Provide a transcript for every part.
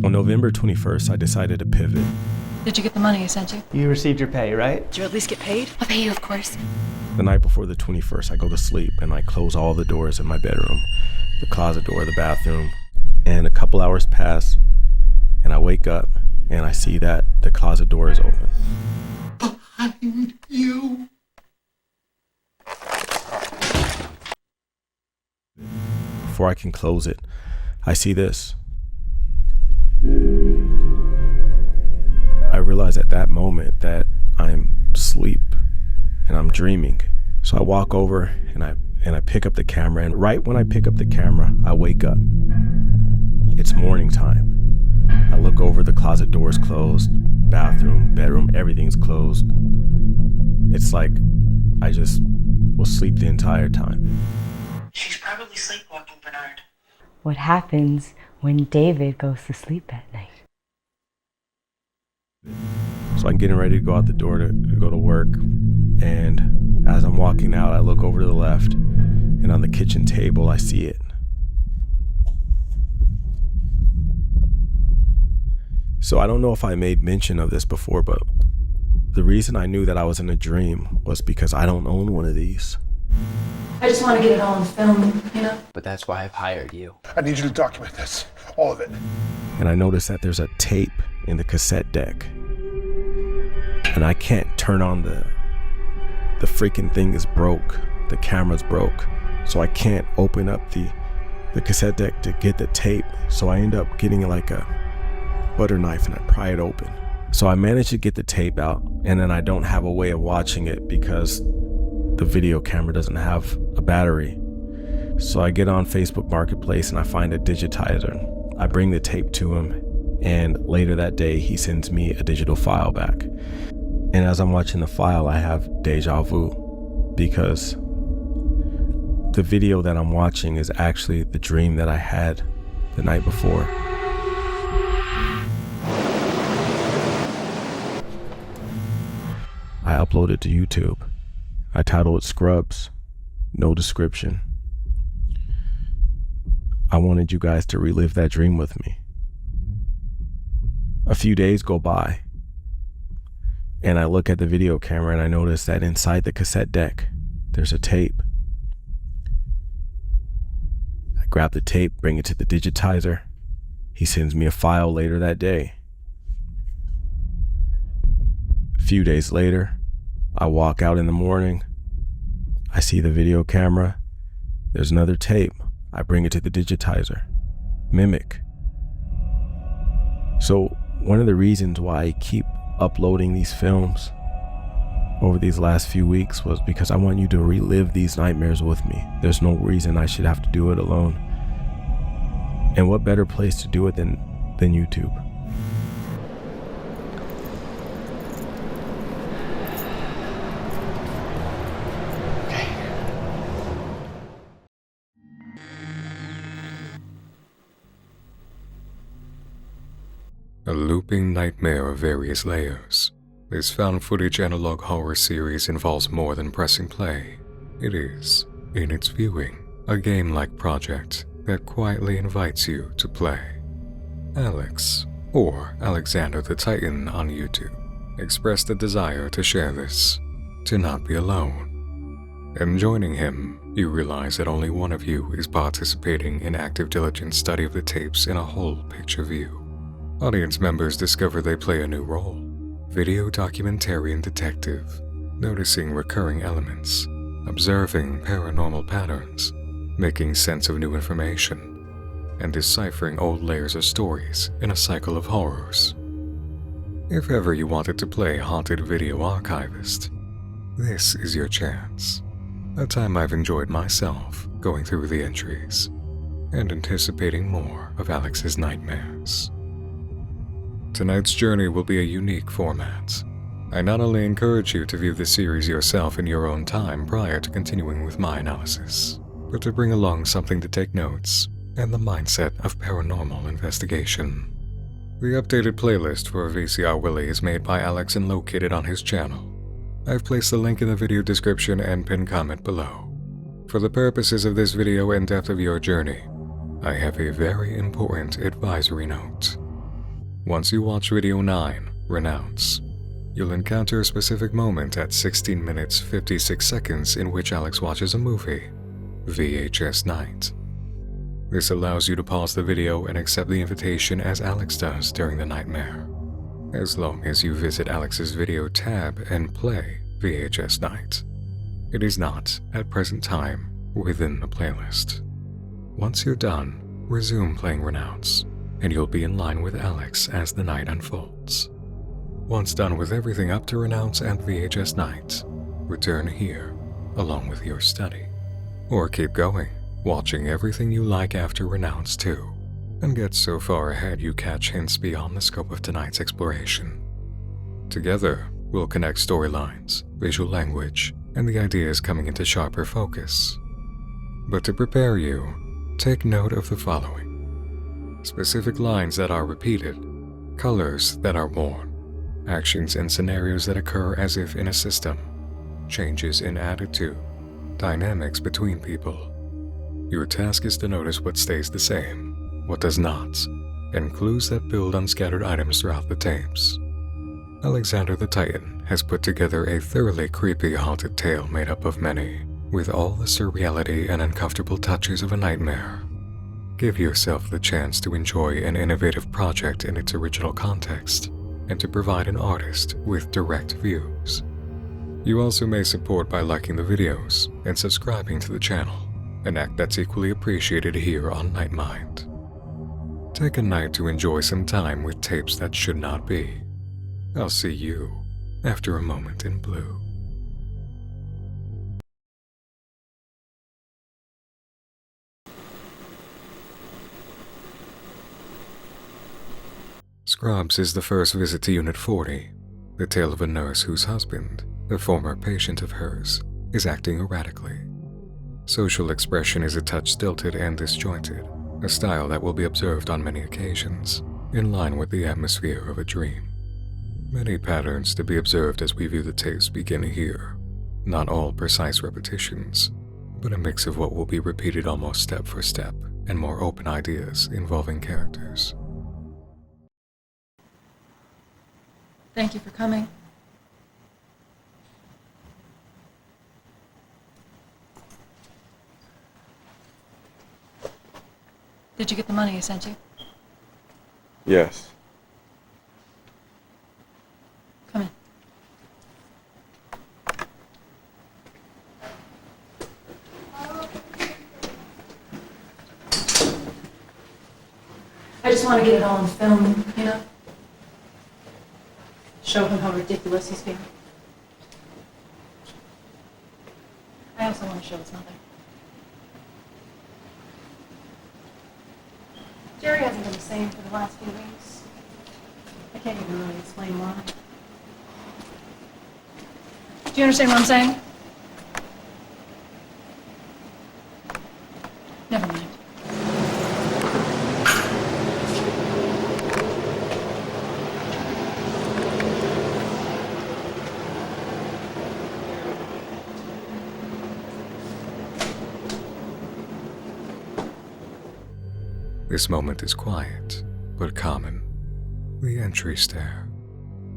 On November 21st, I decided to pivot. Did you get the money I sent you? You received your pay, right? Did you at least get paid? I'll pay you, of course. The night before the 21st, I go to sleep and I close all the doors in my bedroom, the closet door, the bathroom. And a couple hours pass and I wake up and I see that the closet door is open. Behind you. Before I can close it, I see this. I realize at that moment that I'm asleep and I'm dreaming. So I walk over and I pick up the camera, and right when I pick up the camera, I wake up. It's morning time. I look over, the closet door's closed, bathroom, bedroom, everything's closed. It's like I just was asleep the entire time. She's probably sleepwalking, Bernard. What happens when David goes to sleep at night? So I'm getting ready to go out the door to go to work, and as I'm walking out, I look over to the left, and on the kitchen table, I see it. So I don't know if I made mention of this before, but the reason I knew that I was in a dream was because I don't own one of these. I just want to get it all on film, you know? But that's why I've hired you. I need you to document this. All of it. And I noticed that there's a tape in the cassette deck. And I can't turn on the freaking thing is broke. The camera's broke. So I can't open up the cassette deck to get the tape. So I end up getting like a butter knife and I pry it open. So I managed to get the tape out, and then I don't have a way of watching it because the video camera doesn't have a battery. So I get on Facebook Marketplace and I find a digitizer. I bring the tape to him, and later that day he sends me a digital file back. And as I'm watching the file, I have deja vu, because the video that I'm watching is actually the dream that I had the night before. I uploaded it to YouTube. I titled it Scrubs, no description. I wanted you guys to relive that dream with me. A few days go by, and I look at the video camera and I notice that inside the cassette deck, there's a tape. I grab the tape, bring it to the digitizer. He sends me a file later that day. A few days later, I walk out in the morning. I see the video camera. There's another tape. I bring it to the digitizer. Mimic. So one of the reasons why I keep uploading these films over these last few weeks was because I want you to relive these nightmares with me. There's no reason I should have to do it alone. And what better place to do it than YouTube? A looping nightmare of various layers. This found footage analog horror series involves more than pressing play. It is, in its viewing, a game-like project that quietly invites you to play. Alex, or Alexander the Titan on YouTube, expressed a desire to share this, to not be alone. And joining him, you realize that only one of you is participating in active diligent study of the tapes in a whole picture view. Audience members discover they play a new role, video documentarian detective, noticing recurring elements, observing paranormal patterns, making sense of new information, and deciphering old layers of stories in a cycle of horrors. If ever you wanted to play Haunted Video Archivist, this is your chance. A time I've enjoyed myself going through the entries and anticipating more of Alex's nightmares. Tonight's journey will be a unique format. I not only encourage you to view the series yourself in your own time prior to continuing with my analysis, but to bring along something to take notes and the mindset of paranormal investigation. The updated playlist for VCR Willie is made by Alex and located on his channel. I've placed the link in the video description and pinned comment below. For the purposes of this video and depth of your journey, I have a very important advisory note. Once you watch video 9, Renounce, you'll encounter a specific moment at 16 minutes 56 seconds in which Alex watches a movie, VHS Night. This allows you to pause the video and accept the invitation as Alex does during the nightmare, as long as you visit Alex's video tab and play VHS Night. It is not, at present time, within the playlist. Once you're done, resume playing Renounce, and you'll be in line with Alex as the night unfolds. Once done with everything up to Renounce and VHS Night, return here, along with your study. Or keep going, watching everything you like after Renounce too, and get so far ahead you catch hints beyond the scope of tonight's exploration. Together, we'll connect storylines, visual language, and the ideas coming into sharper focus. But to prepare you, take note of the following: specific lines that are repeated, colors that are worn, actions and scenarios that occur as if in a system, changes in attitude, dynamics between people. Your task is to notice what stays the same, what does not, and clues that build on scattered items throughout the tapes. Alexander the Titan has put together a thoroughly creepy haunted tale made up of many, with all the surreality and uncomfortable touches of a nightmare. Give yourself the chance to enjoy an innovative project in its original context, and to provide an artist with direct views. You also may support by liking the videos and subscribing to the channel, an act that's equally appreciated here on Nightmind. Take a night to enjoy some time with tapes that should not be. I'll see you after a moment in blue. Scrubs is the first visit to Unit 40, the tale of a nurse whose husband, a former patient of hers, is acting erratically. Social expression is a touch stilted and disjointed, a style that will be observed on many occasions, in line with the atmosphere of a dream. Many patterns to be observed as we view the tapes begin here, not all precise repetitions, but a mix of what will be repeated almost step for step, and more open ideas involving characters. Thank you for coming. Did you get the money I sent you? Yes. Come in. I just want to get it all on film, you know? Show him how ridiculous he's being. I also want to show his mother. Jerry hasn't been the same for the last few weeks. I can't even really explain why. Do you understand what I'm saying? Never mind. This moment is quiet, but common. The entry stair.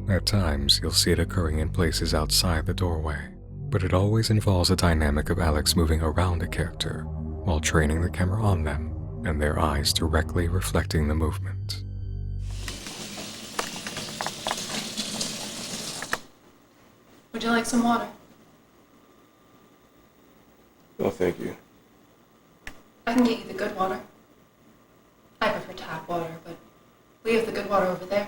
At times, you'll see it occurring in places outside the doorway, but it always involves a dynamic of Alex moving around a character while training the camera on them and their eyes directly reflecting the movement. Would you like some water? Oh, thank you. I can get you the good water. I prefer tap water, but we have the good water over there.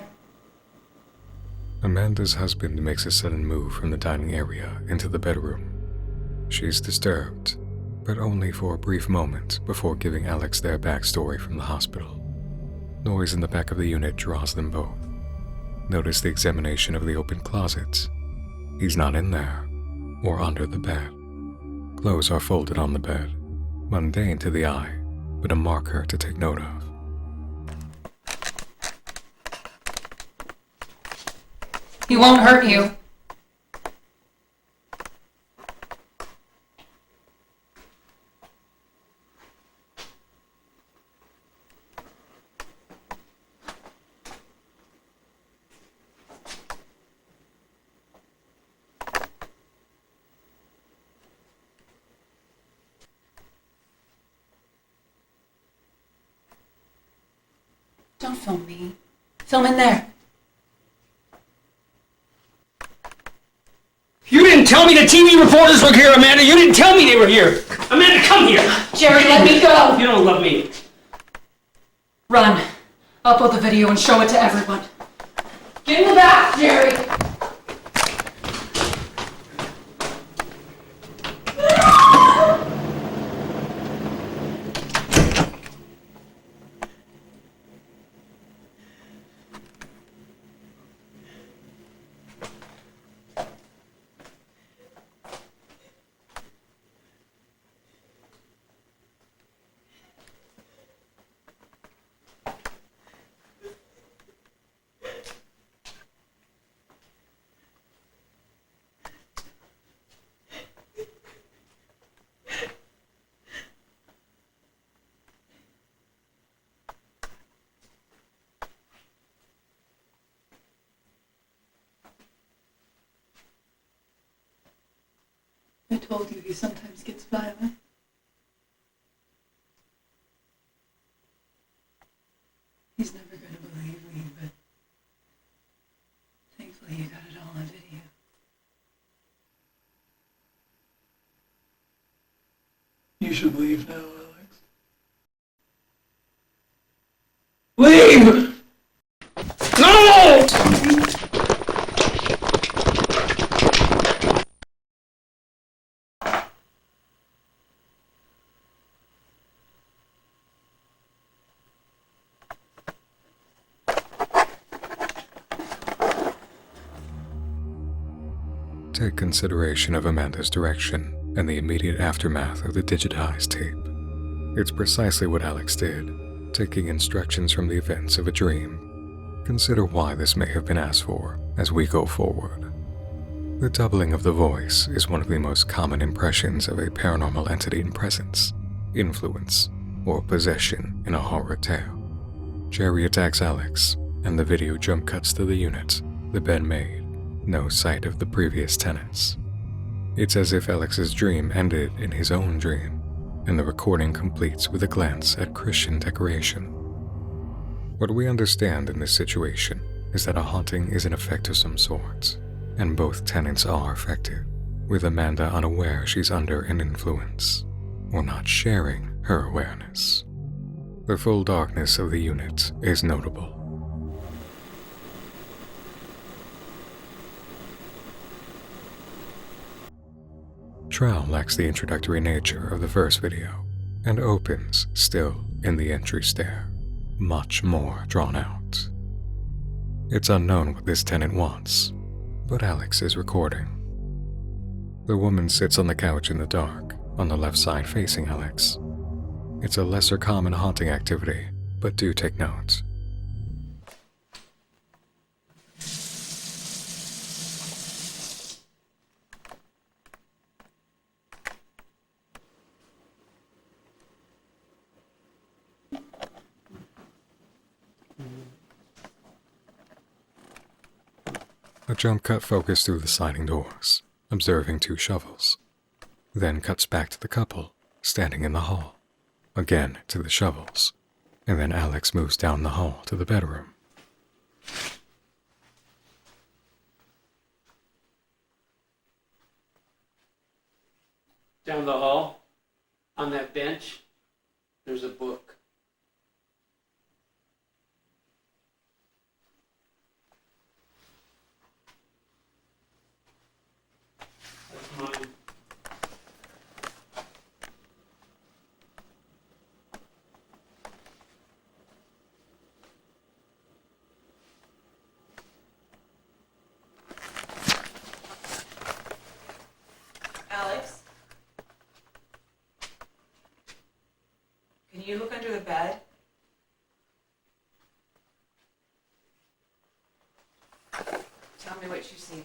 Amanda's husband makes a sudden move from the dining area into the bedroom. She's disturbed, but only for a brief moment before giving Alex their backstory from the hospital. Noise in the back of the unit draws them both. Notice the examination of the open closet. He's not in there, or under the bed. Clothes are folded on the bed, mundane to the eye, but a marker to take note of. He won't hurt you. Don't film me. Film in there. You didn't tell me the TV reporters were here, Amanda. You didn't tell me they were here. Amanda, come here. Jerry, let me go. You don't love me. Run. Upload the video and show it to everyone. Give me back, Jerry. I told you he sometimes gets violent. He's never going to believe me, but thankfully you got it all on video. You should leave now, Alex. Leave! No! Take consideration of Amanda's direction and the immediate aftermath of the digitized tape. It's precisely what Alex did, taking instructions from the events of a dream. Consider why this may have been asked for as we go forward. The doubling of the voice is one of the most common impressions of a paranormal entity in presence, influence, or possession in a horror tale. Jerry attacks Alex, and the video jump cuts to the unit the bed made. No sight of the previous tenants. It's as if Alex's dream ended in his own dream, and the recording completes with a glance at Christian decoration. What we understand in this situation is that a haunting is an effect of some sort, and both tenants are affected, with Amanda unaware she's under an influence, or not sharing her awareness. The full darkness of the unit is notable. TROWEL lacks the introductory nature of the first video, and opens still in the entry stair, much more drawn out. It's unknown what this tenant wants, but Alex is recording. The woman sits on the couch in the dark, on the left side facing Alex. It's a lesser common haunting activity, but do take note. A jump cut focused through the sliding doors, observing two shovels. Then cuts back to the couple, standing in the hall. Again to the shovels. And then Alex moves down the hall to the bedroom. Down the hall, on that bench, there's a book. That's mine. Alex? Can you look under the bed? Tell me what you see.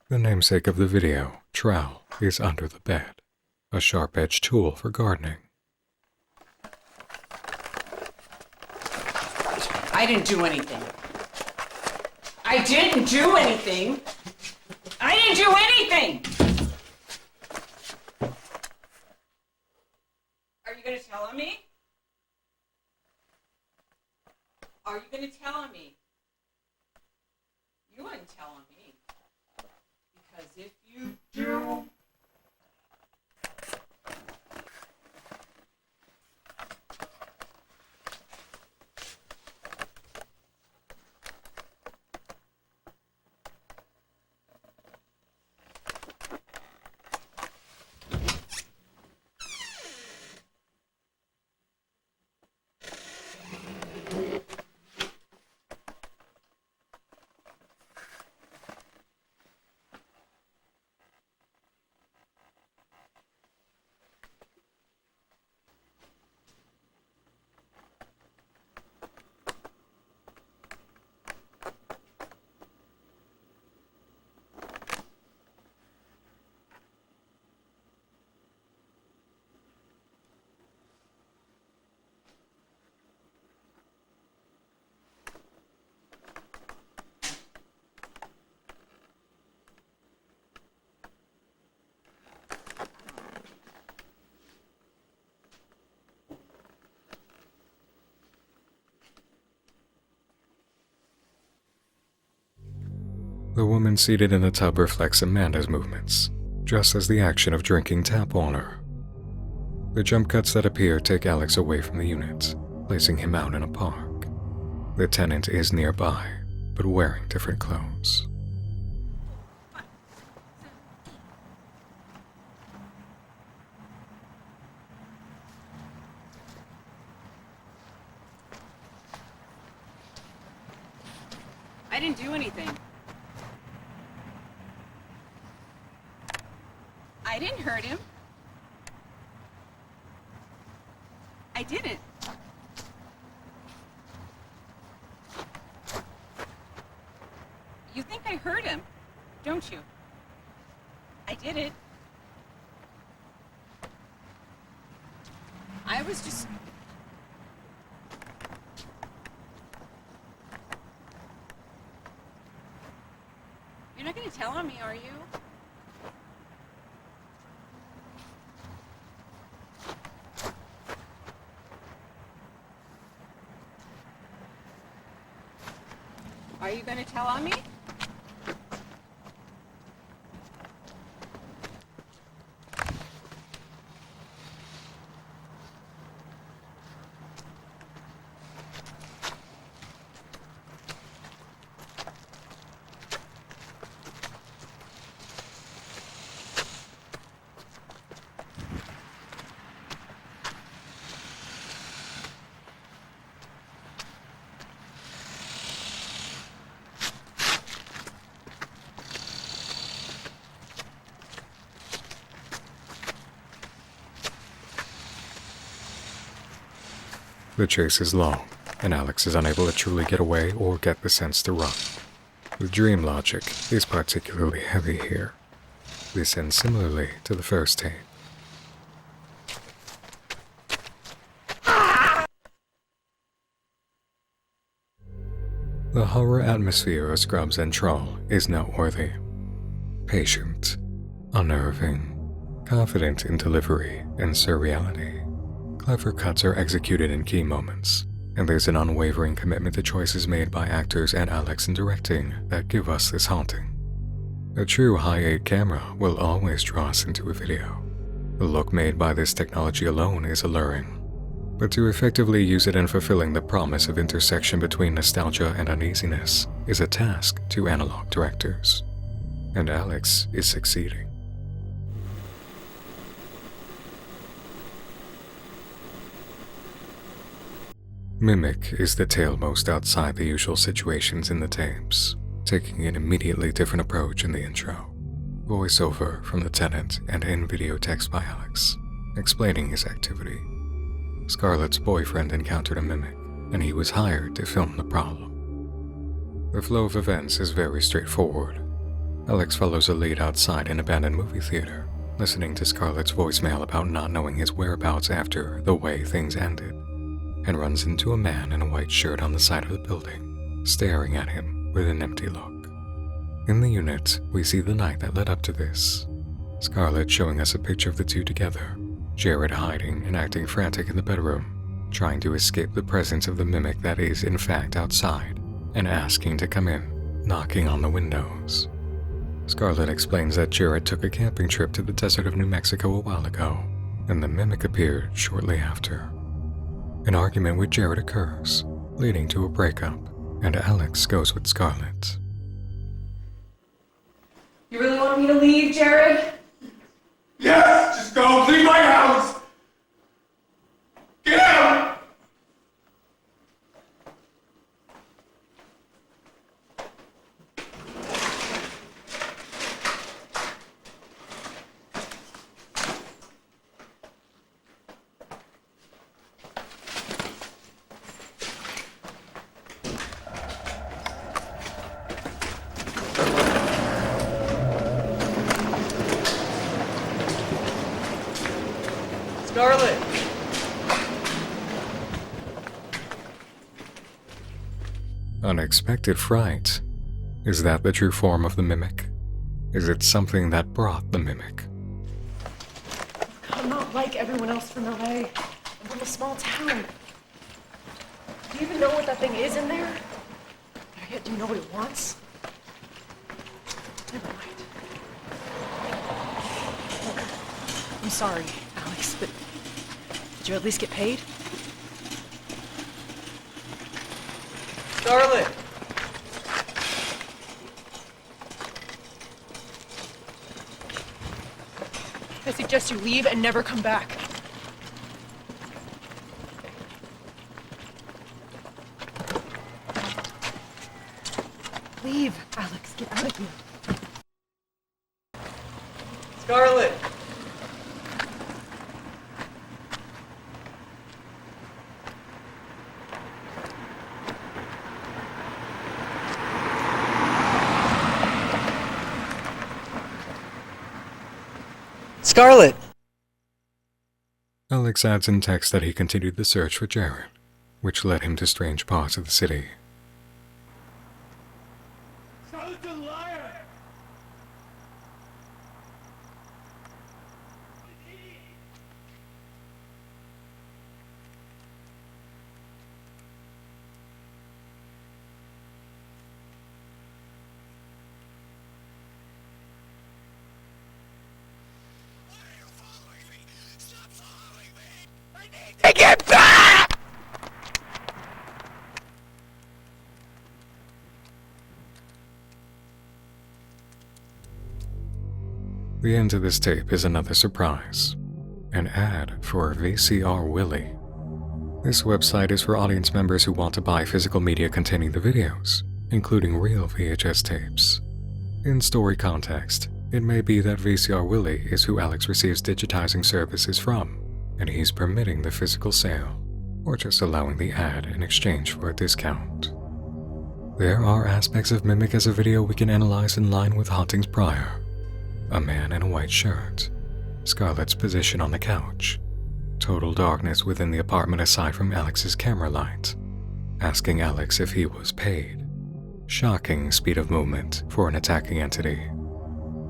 The namesake of the video, trowel, is under the bed, a sharp-edged tool for gardening. I didn't do anything. I didn't do anything. I didn't do anything. Are you going to tell on me? Are you going to tell on me? You wouldn't tell on me. Because if you do... The woman seated in the tub reflects Amanda's movements, just as the action of drinking tap water. The jump cuts that appear take Alex away from the unit, placing him out in a park. The tenant is nearby, but wearing different clothes. I didn't do anything. I didn't hurt him. I didn't. You think I hurt him, don't you? I didn't. I was just... You're not gonna tell on me, are you? Are you going to tell on me? The chase is long, and Alex is unable to truly get away or get the sense to run. The dream logic is particularly heavy here. This ends similarly to the first tape. The horror atmosphere of Scrubs and TROWEL is noteworthy. Patient, unnerving, confident in delivery and surreality. Clever cuts are executed in key moments, and there's an unwavering commitment to choices made by actors and Alex in directing that give us this haunting. A true high-8 camera will always draw us into a video. The look made by this technology alone is alluring, but to effectively use it in fulfilling the promise of intersection between nostalgia and uneasiness is a task to analog directors, and Alex is succeeding. Mimic is the tale most outside the usual situations in the tapes, taking an immediately different approach in the intro. Voiceover from the tenant and in-video text by Alex, explaining his activity. Scarlett's boyfriend encountered a mimic, and he was hired to film the problem. The flow of events is very straightforward. Alex follows a lead outside an abandoned movie theater, listening to Scarlett's voicemail about not knowing his whereabouts after the way things ended, and runs into a man in a white shirt on the side of the building, staring at him. with an empty look. In the unit, we see the night that led up to this. Scarlett showing us a picture of the two together, Jared hiding and acting frantic in the bedroom, trying to escape the presence of the mimic that is in fact outside, and asking to come in, knocking on the windows. Scarlett explains that Jared took a camping trip to the desert of New Mexico a while ago, and the mimic appeared shortly after. An argument with Jared occurs, leading to a breakup, and Alex goes with Scarlett. You really want me to leave, Jared? Yes! Just go! Leave my house! Get out! Scarlett! Unexpected fright. Is that the true form of the mimic? Is it something that brought the mimic? I'm not like everyone else from LA. I'm from a small town. Do you even know what that thing is in there? Better yet, do you know what it wants? Never mind. I'm sorry, Alex, but did you at least get paid? Scarlett! I suggest you leave and never come back. Leave, Alex. Get out of here. Scarlett! Scarlett! Alex adds in text that he continued the search for Jared, which led him to strange parts of the city. Scarlett's a liar! The end of this tape is another surprise. An ad for VCR Willie. This website is for audience members who want to buy physical media containing the videos, including real VHS tapes. In story context, it may be that VCR Willie is who Alex receives digitizing services from, and he's permitting the physical sale, or just allowing the ad in exchange for a discount. There are aspects of Mimic as a video we can analyze in line with hauntings prior. A man in a white shirt, Scarlett's position on the couch, total darkness within the apartment aside from Alex's camera light, asking Alex if he was paid, shocking speed of movement for an attacking entity.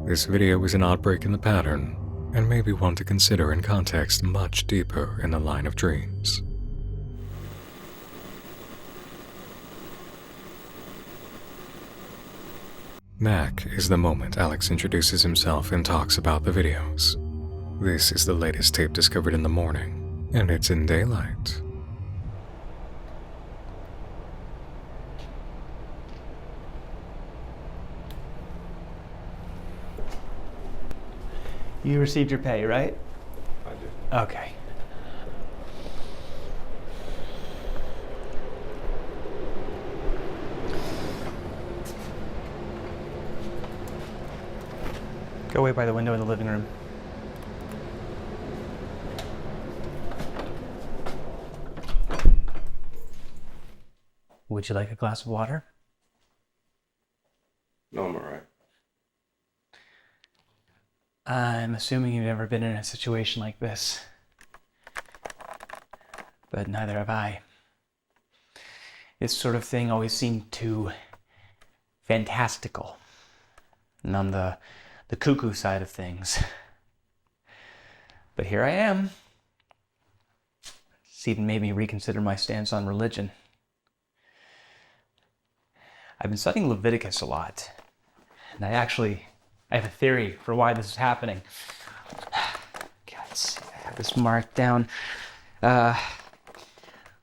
This video is an odd break in the pattern, and maybe one to consider in context much deeper in the line of dreams. Mac is the moment Alex introduces himself and talks about the videos. This is the latest tape discovered in the morning, and it's in daylight. You received your pay, right? I did. Okay. Go wait by the window in the living room. Would you like a glass of water? No, I'm alright. I'm assuming you've never been in a situation like this. But neither have I. This sort of thing always seemed to fantastical. And on the cuckoo side of things. But here I am. It's even made me reconsider my stance on religion. I've been studying Leviticus a lot. And I have a theory for why this is happening. Okay, let's see, I have this marked down.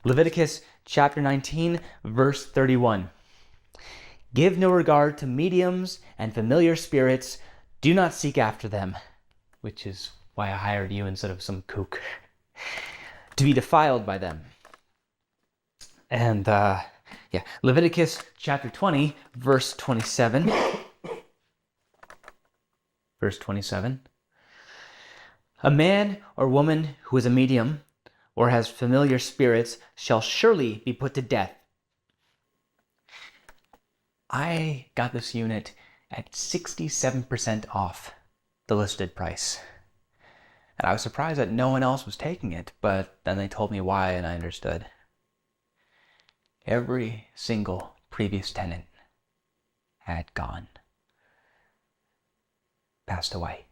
Leviticus chapter 19, verse 31. Give no regard to mediums and familiar spirits. Do not seek after them. Which is why I hired you instead of some kook. To be defiled by them. And, Leviticus chapter 20, verse 27. Verse 27. A man or woman who is a medium or has familiar spirits shall surely be put to death. I got this unit at 67% off the listed price. And I was surprised that no one else was taking it, but then they told me why and I understood. Every single previous tenant had gone. Passed away.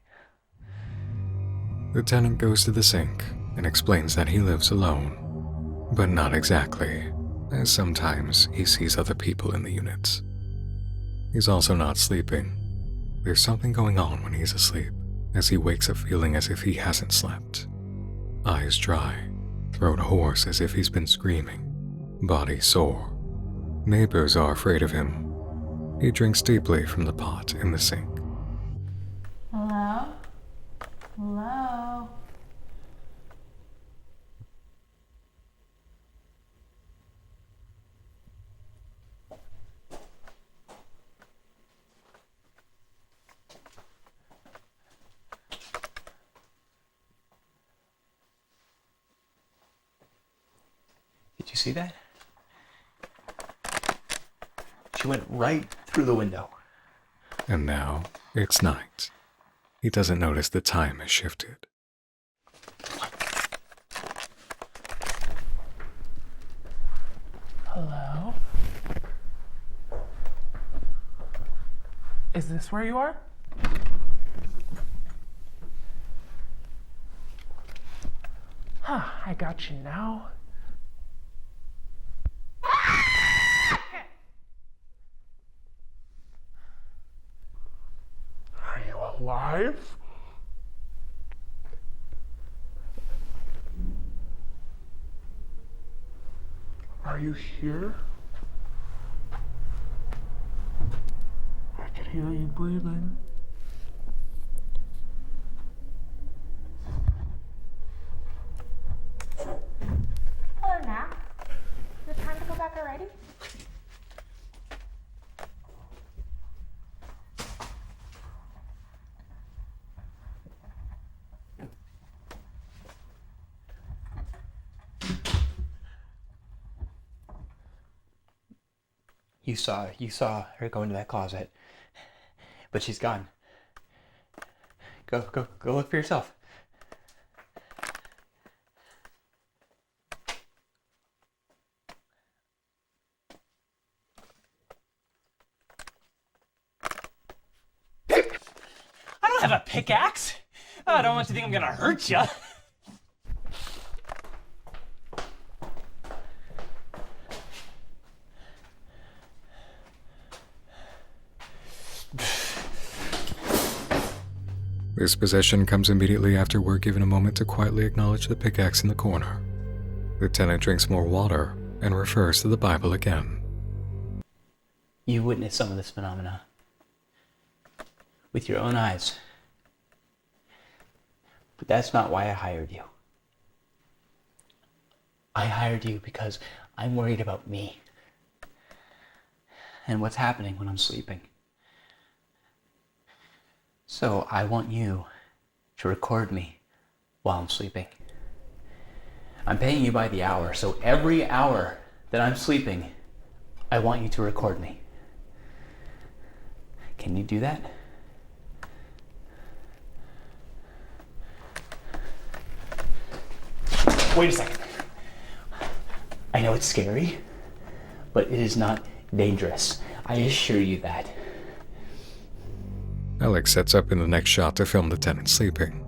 The tenant goes to the sink and explains that he lives alone. But not exactly, as sometimes he sees other people in the units. He's also not sleeping. There's something going on when he's asleep, as he wakes up feeling as if he hasn't slept. Eyes dry, throat hoarse as if he's been screaming, body sore. Neighbors are afraid of him. He drinks deeply from the pot in the sink. Hello? Hello? Did you see that? She went right through the window. And now it's night. He doesn't notice the time has shifted. Hello? Is this where you are? Huh, I got you now. Are you alive? Are you here? I can hear you breathing. Hello, Nat. Is it time to go back already? You saw her go into that closet, but she's gone. Go look for yourself. I don't have a pickaxe. I don't want you to think I'm gonna hurt you. This possession comes immediately after we're given a moment to quietly acknowledge the pickaxe in the corner. The tenant drinks more water and refers to the Bible again. You witnessed some of this phenomena with your own eyes. But that's not why I hired you. I hired you because I'm worried about me and what's happening when I'm sleeping. So I want you to record me while I'm sleeping. I'm paying you by the hour, so every hour that I'm sleeping, I want you to record me. Can you do that? Wait a second. I know it's scary, but it is not dangerous. I assure you that. Alex sets up in the next shot to film the tenant sleeping.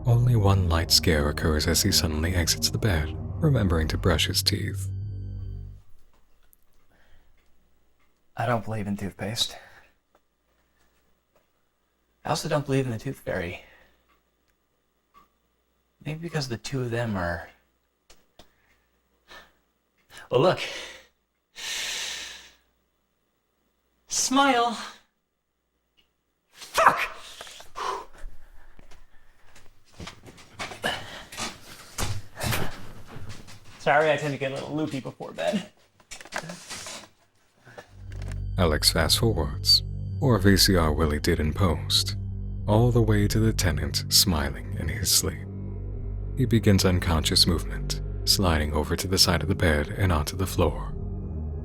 Only one light scare occurs as he suddenly exits the bed, remembering to brush his teeth. I don't believe in toothpaste. I also don't believe in the tooth fairy. Maybe because the two of them are... Well, look. Smile. Fuck! Sorry, I tend to get a little loopy before bed. Alex fast forwards, or VCR Willie did in post, all the way to the tenant smiling in his sleep. He begins unconscious movement, sliding over to the side of the bed and onto the floor.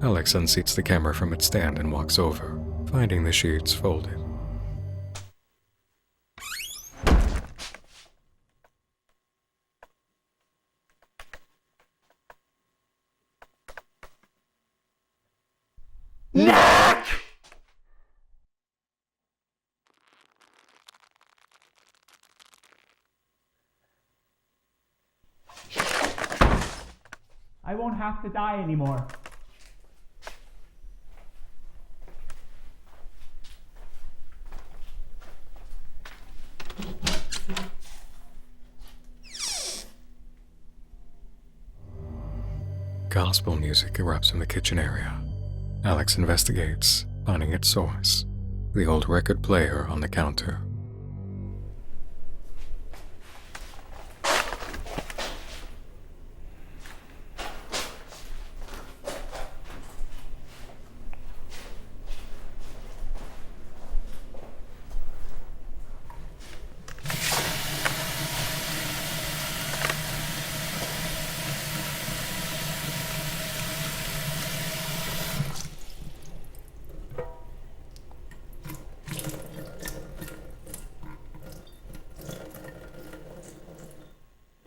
Alex unseats the camera from its stand and walks over, finding the sheets folded. Knack! I won't have to die anymore. Gospel music erupts in the kitchen area. Alex investigates, finding its source, the old record player on the counter.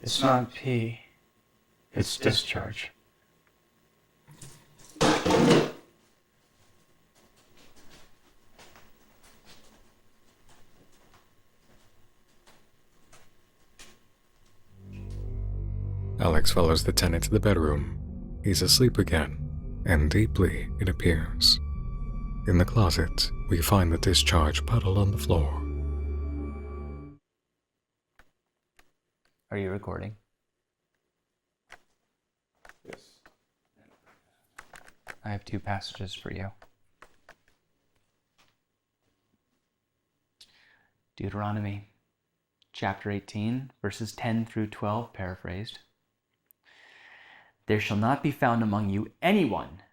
It's not pee, it's discharge. Alex follows the tenant to the bedroom. He's asleep again, and deeply, it appears. In the closet, we find the discharge puddle on the floor. Are you recording? Yes. I have 2 passages for you. Deuteronomy, chapter 18, verses 10 through 12, paraphrased. There shall not be found among you anyone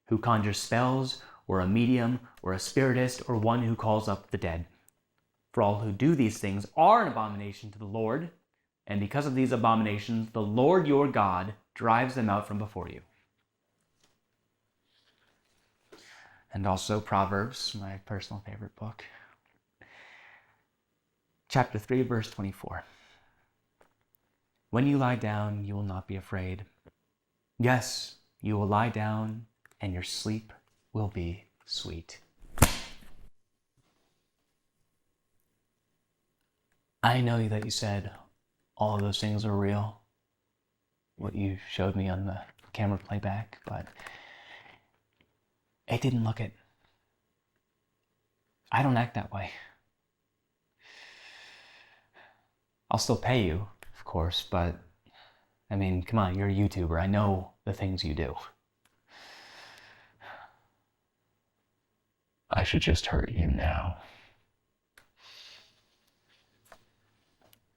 who conjures spells, or a medium, or a spiritist, or one who calls up the dead. For all who do these things are an abomination to the Lord, and because of these abominations, the Lord your God drives them out from before you. And also Proverbs, my personal favorite book. Chapter 3, verse 24. When you lie down, you will not be afraid. Yes, you will lie down, and your sleep will be sweet. I know that you said all of those things are real, what you showed me on the camera playback, but it didn't look it. I don't act that way. I'll still pay you, of course, but I mean, come on, you're a YouTuber. I know the things you do. I should just hurt you now.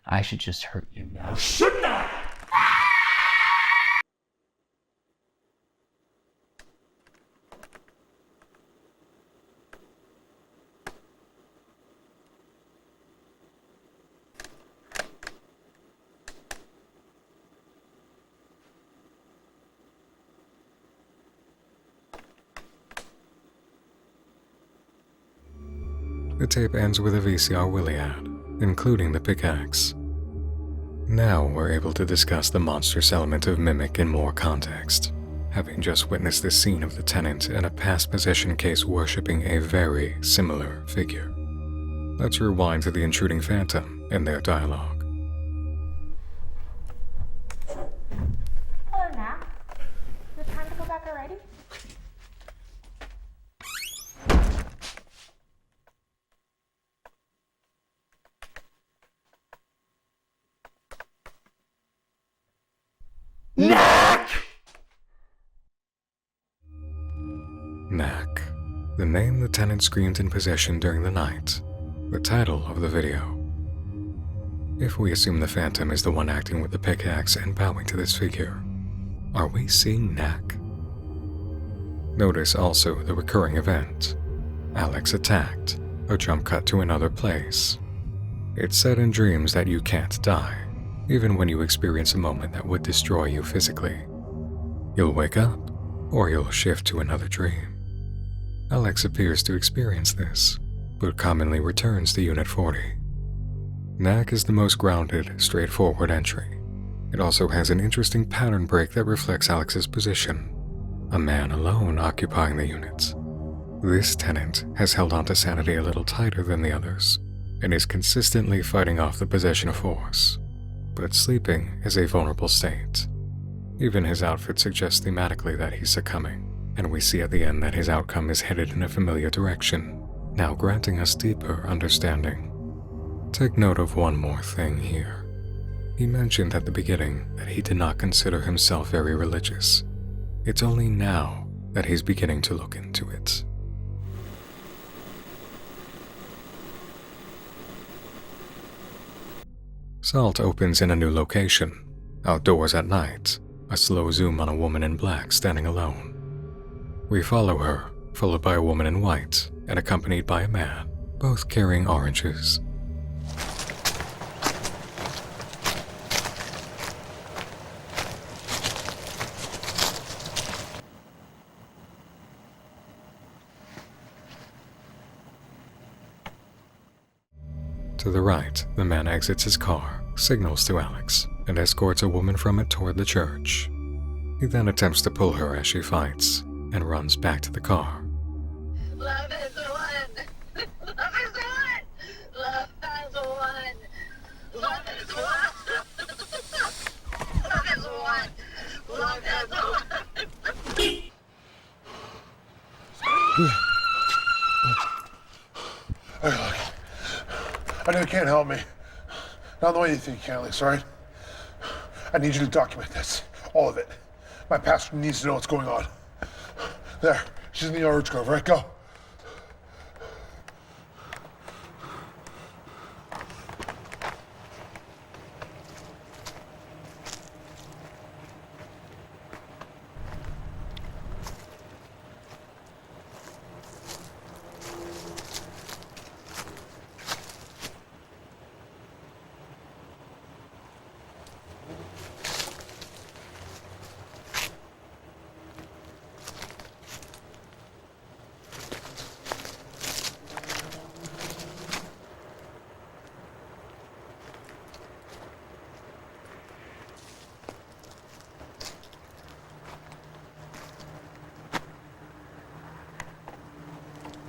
I should just hurt you now. Shouldn't I? The tape ends with a VCR Willie ad, including the pickaxe. Now we're able to discuss the monstrous element of Mimic in more context. having just witnessed the scene of the tenant in a past possession case worshipping a very similar figure. Let's rewind to the intruding phantom and their dialogue. Hello, Nat. Is it time to go back already? Knack! Knack, the name the tenant screamed in possession during the night, the title of the video. If we assume the phantom is the one acting with the pickaxe and bowing to this figure, are we seeing Knack? Notice also the recurring event. Alex attacked, a jump cut to another place. It's said in dreams that you can't die, even when you experience a moment that would destroy you physically. You'll wake up, or you'll shift to another dream. Alex appears to experience this, but commonly returns to Unit 40. Knack is the most grounded, straightforward entry. It also has an interesting pattern break that reflects Alex's position, a man alone occupying the unit. This tenant has held on to sanity a little tighter than the others, and is consistently fighting off the possession of force. But sleeping is a vulnerable state. Even his outfit suggests thematically that he's succumbing, and we see at the end that his outcome is headed in a familiar direction, now granting us deeper understanding. Take note of one more thing here. He mentioned at the beginning that he did not consider himself very religious. It's only now that he's beginning to look into it. Salt opens in a new location, outdoors at night, a slow zoom on a woman in black standing alone. We follow her, followed by a woman in white, and accompanied by a man, both carrying oranges. To the right, the man exits his car, signals to Alex, and escorts a woman from it toward the church. He then attempts to pull her as she fights, and runs back to the car. Love is the one. Love is the one. Love is the one. Love is the one. Love is the one. Love is the one. Hey, look. I know you can't help me. Not the way you think you can, Alex, all right? I need you to document this. All of it. My pastor needs to know what's going on. There. She's in the orange grove, right? Go.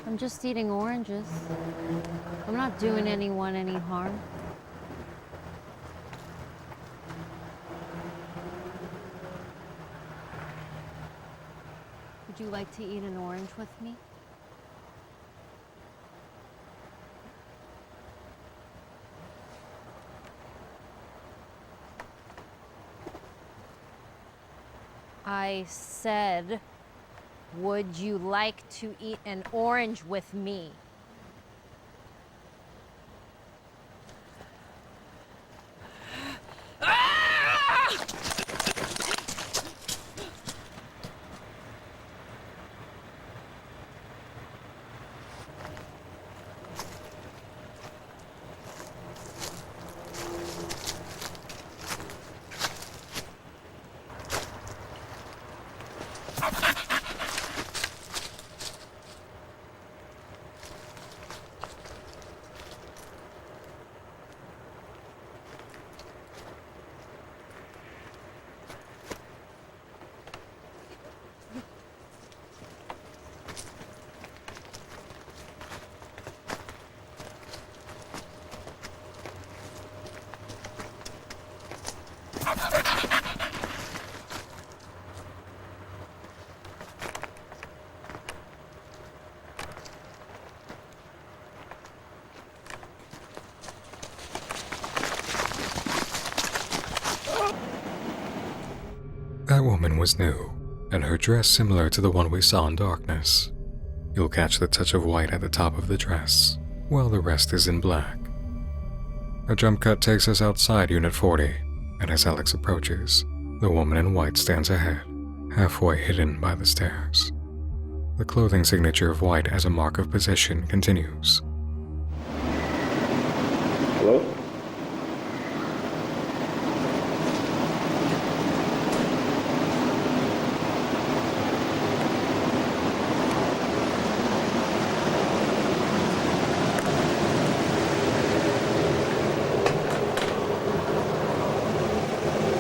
I'm just eating oranges. I'm not doing anyone any harm. Would you like to eat an orange with me? I said, would you like to eat an orange with me? That woman was new, and her dress similar to the one we saw in darkness. You'll catch the touch of white at the top of the dress, while the rest is in black. A jump cut takes us outside Unit 40, and as Alex approaches, the woman in white stands ahead, halfway hidden by the stairs. The clothing signature of white as a mark of position continues. Hello?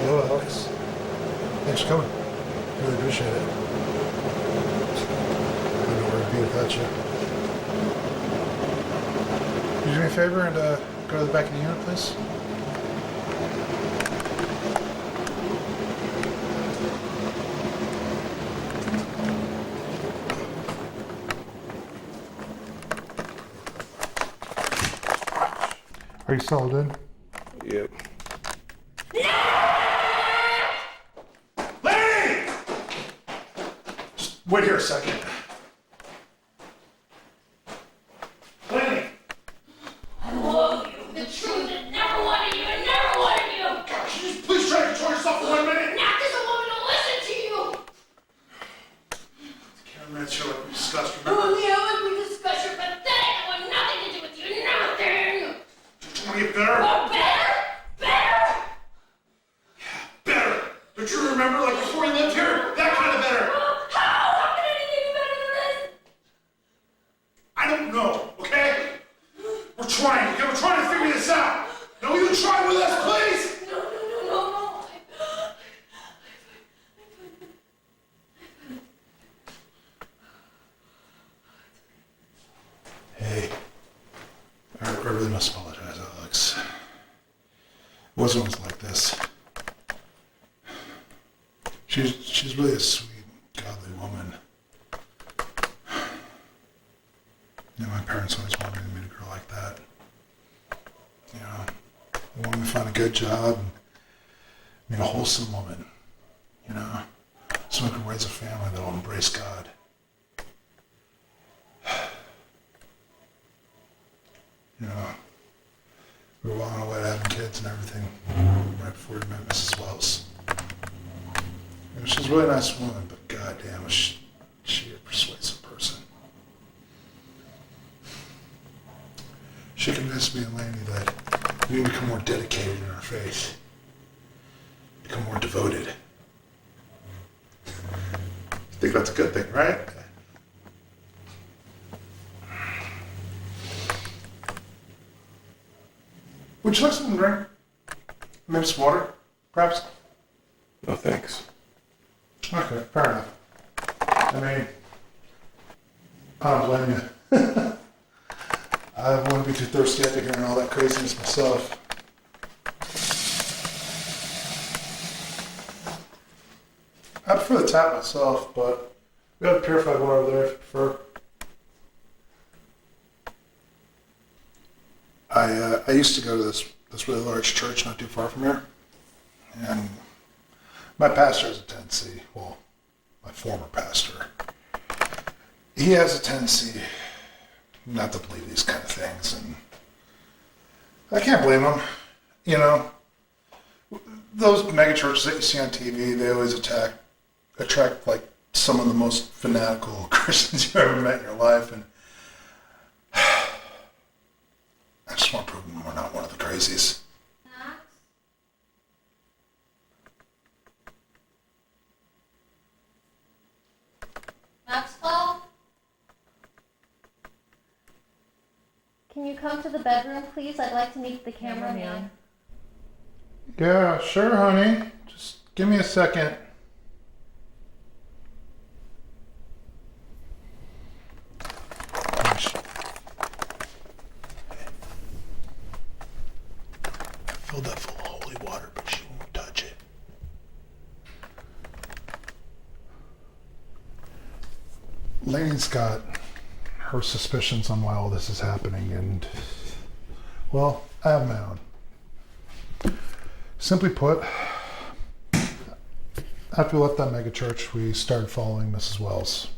Hello, Alex. Thanks for coming. Really appreciate it. I don't know where I'd be without you. Could you do me a favor and go to the back of the unit, please? Are you settled in? Yep. Larry! Just wait here a second. Lenny! I love you. The truth is never wanted you and never wanted you. Gosh, you just please try to control yourself for 1 minute? Not this a woman to listen to you. The cameraman show like we discussed, Oh, remember? yeah, like we discussed your pathetic. I want nothing to do with you. Nothing. Don't you want to get better? Oh, better? Better? Better! Don't you remember, like before you lived here? That kind of better! How? How can anything be better than this? I don't know, okay? We're trying, okay? We're trying to figure this out! Now will you try with us, please? No. Hey. I really must apologize, Alex. It wasn't always like this. She's really a sweet, godly woman. You know, my parents always wanted me to meet a girl like that. You know, a woman to find a good job, and I mean, a wholesome woman. You know, someone who can raise a family that will embrace God. You know, we were on our way to having kids and everything right before we met Mrs. Wells. You know, she's a really nice woman, but goddamn, is she a persuasive person. She convinced me and Laney that we need to become more dedicated in our faith, become more devoted. I think that's a good thing, right? Would you like something to drink? Maybe some water, perhaps? No thanks. Okay, fair enough. I mean, I don't blame you. I wouldn't be too thirsty after hearing all that craziness myself. I prefer the tap myself, but we have purified water over there if you prefer. I used to go to this really large church not too far from here, and my pastor has a tendency, well, my former pastor, he has a tendency not to believe these kind of things, and I can't blame him. You know, those mega churches that you see on TV, they always attract like some of the most fanatical Christians you've ever met in your life, and I just want to prove them we're not one of the crazies. Maxwell? Can you come to the bedroom, please? I'd like to meet the cameraman. Yeah, sure, honey. Just give me a second. I filled that full of holy water, but she won't touch it. Lane's got her suspicions on why all this is happening, and, well, I have my own. Simply put, after we left that mega church, we started following Mrs. Wells.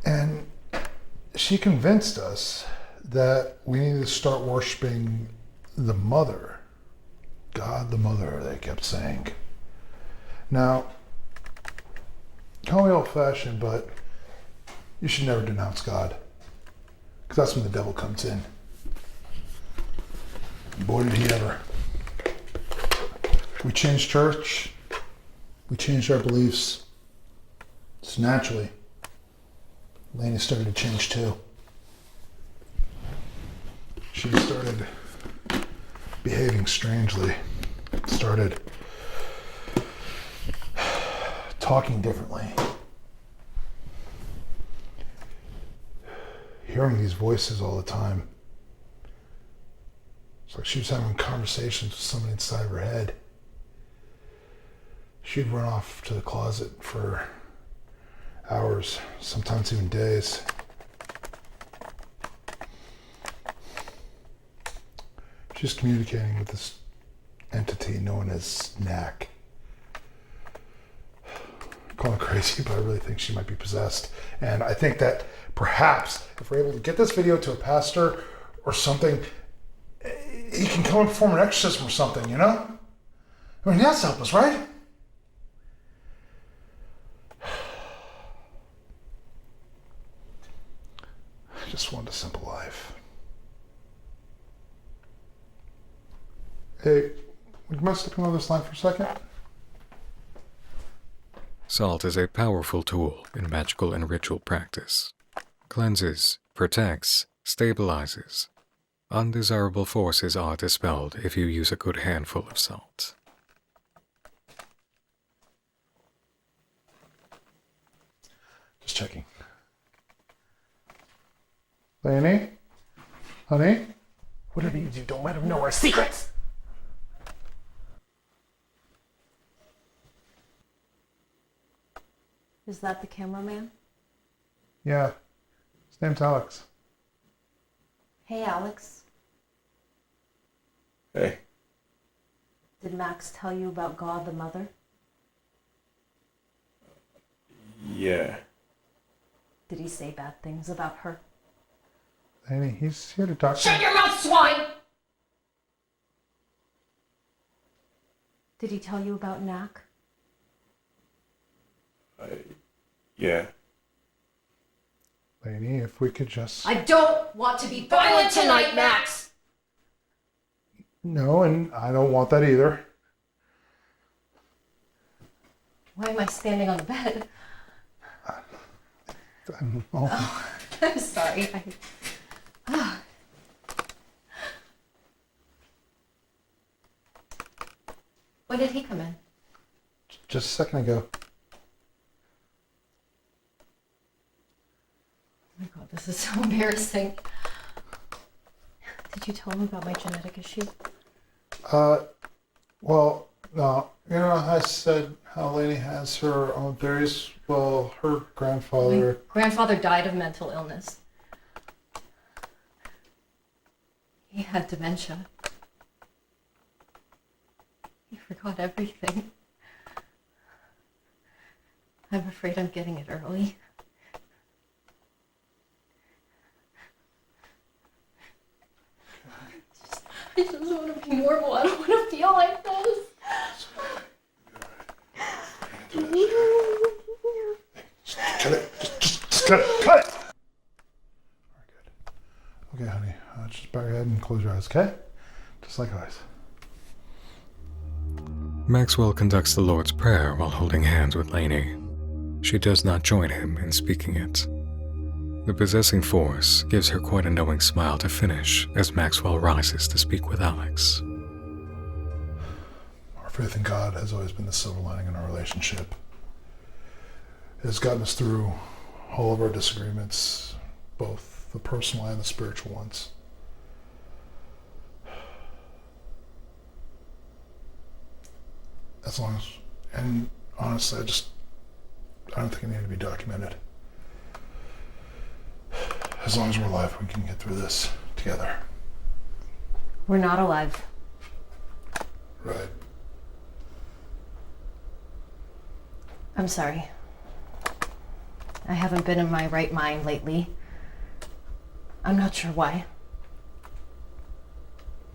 And she convinced us that we needed to start worshiping the mother. God the mother, they kept saying. Now, call me old-fashioned, but you should never denounce God. Because that's when the devil comes in. Boy, did he ever. We changed church. We changed our beliefs. So naturally, Lainey started to change too. She started behaving strangely. Started talking differently. Hearing these voices all the time. It's like she was having conversations with someone inside of her head. She'd run off to the closet for hours, sometimes even days. She's communicating with this entity known as Knack. I call her crazy, but I really think she might be possessed. And I think that perhaps if we're able to get this video to a pastor or something, he can come and perform an exorcism or something, you know? I mean, he has to help us, right? I just want a simple life. Hey, would you mind sticking on this line for a second? Salt is a powerful tool in magical and ritual practice. Cleanses, protects, stabilizes. Undesirable forces are dispelled if you use a good handful of salt. Just checking. Lainey? Honey? Whatever you do, don't let him know our secrets! Is that the cameraman? Yeah. His name's Alex. Hey, Alex. Hey. Did Max tell you about God the Mother? Yeah. Did he say bad things about her? Lainey, he's here to talk. Shut your mouth, swine! Did he tell you about Knack? Yeah. Lainey, if we could just... I don't want to be violent tonight, Max! No, and I don't want that either. Why am I standing on the bed? I'm sorry. When did he come in? Just a second ago. Oh my god, this is so embarrassing. Did you tell him about my genetic issue? Well, no. You know, I said how Lainey has her own theories. Well, her grandfather... My grandfather died of mental illness. He had dementia. He forgot everything. I'm afraid I'm getting it early. I just want to be normal. I don't want to feel like this. Cut it. Just cut it. Cut it! Alright, good. Okay, honey. Just bow your head and close your eyes, okay? Just like eyes. Maxwell conducts the Lord's Prayer while holding hands with Lainey. She does not join him in speaking it. The possessing force gives her quite a knowing smile to finish as Maxwell rises to speak with Alex. Our faith in God has always been the silver lining in our relationship. It has gotten us through all of our disagreements, both the personal and the spiritual ones. As long as, and honestly, I don't think it needed to be documented. As long as we're alive, we can get through this. together. We're not alive. Right. I'm sorry. I haven't been in my right mind lately. I'm not sure why.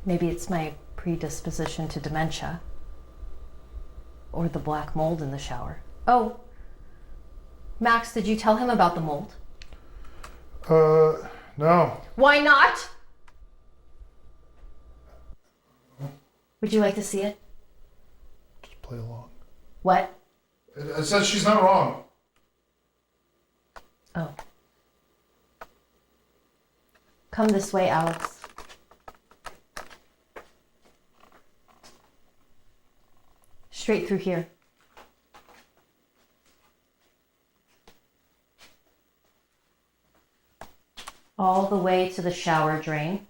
Maybe it's my predisposition to dementia. Or the black mold in the shower. Oh, Max, did you tell him about the mold? No. Why not? Would you like to see it? Just play along. What? It says she's not wrong. Oh. Come this way, Alex. Straight through here. All the way to the shower drain.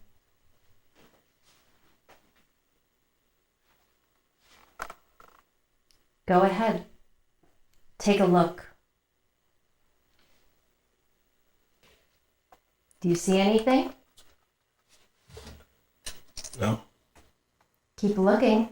Go ahead. Take a look. Do you see anything? No. Keep looking.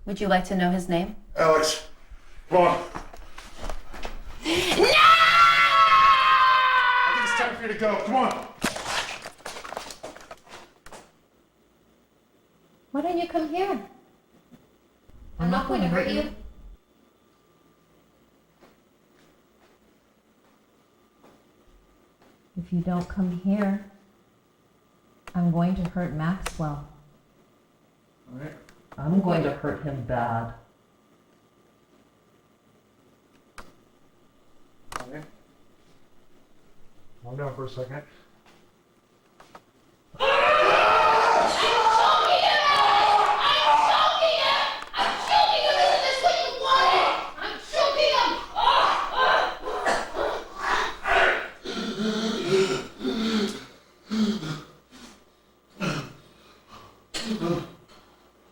Would you like to know his name? Alex, come on. No! I think it's time for you to go. Come on. Why don't you come here? I'm not going to hurt you. If you don't come here, I'm going to hurt Maxwell. All right. I'm going to hurt him bad. Okay. Calm down for a second.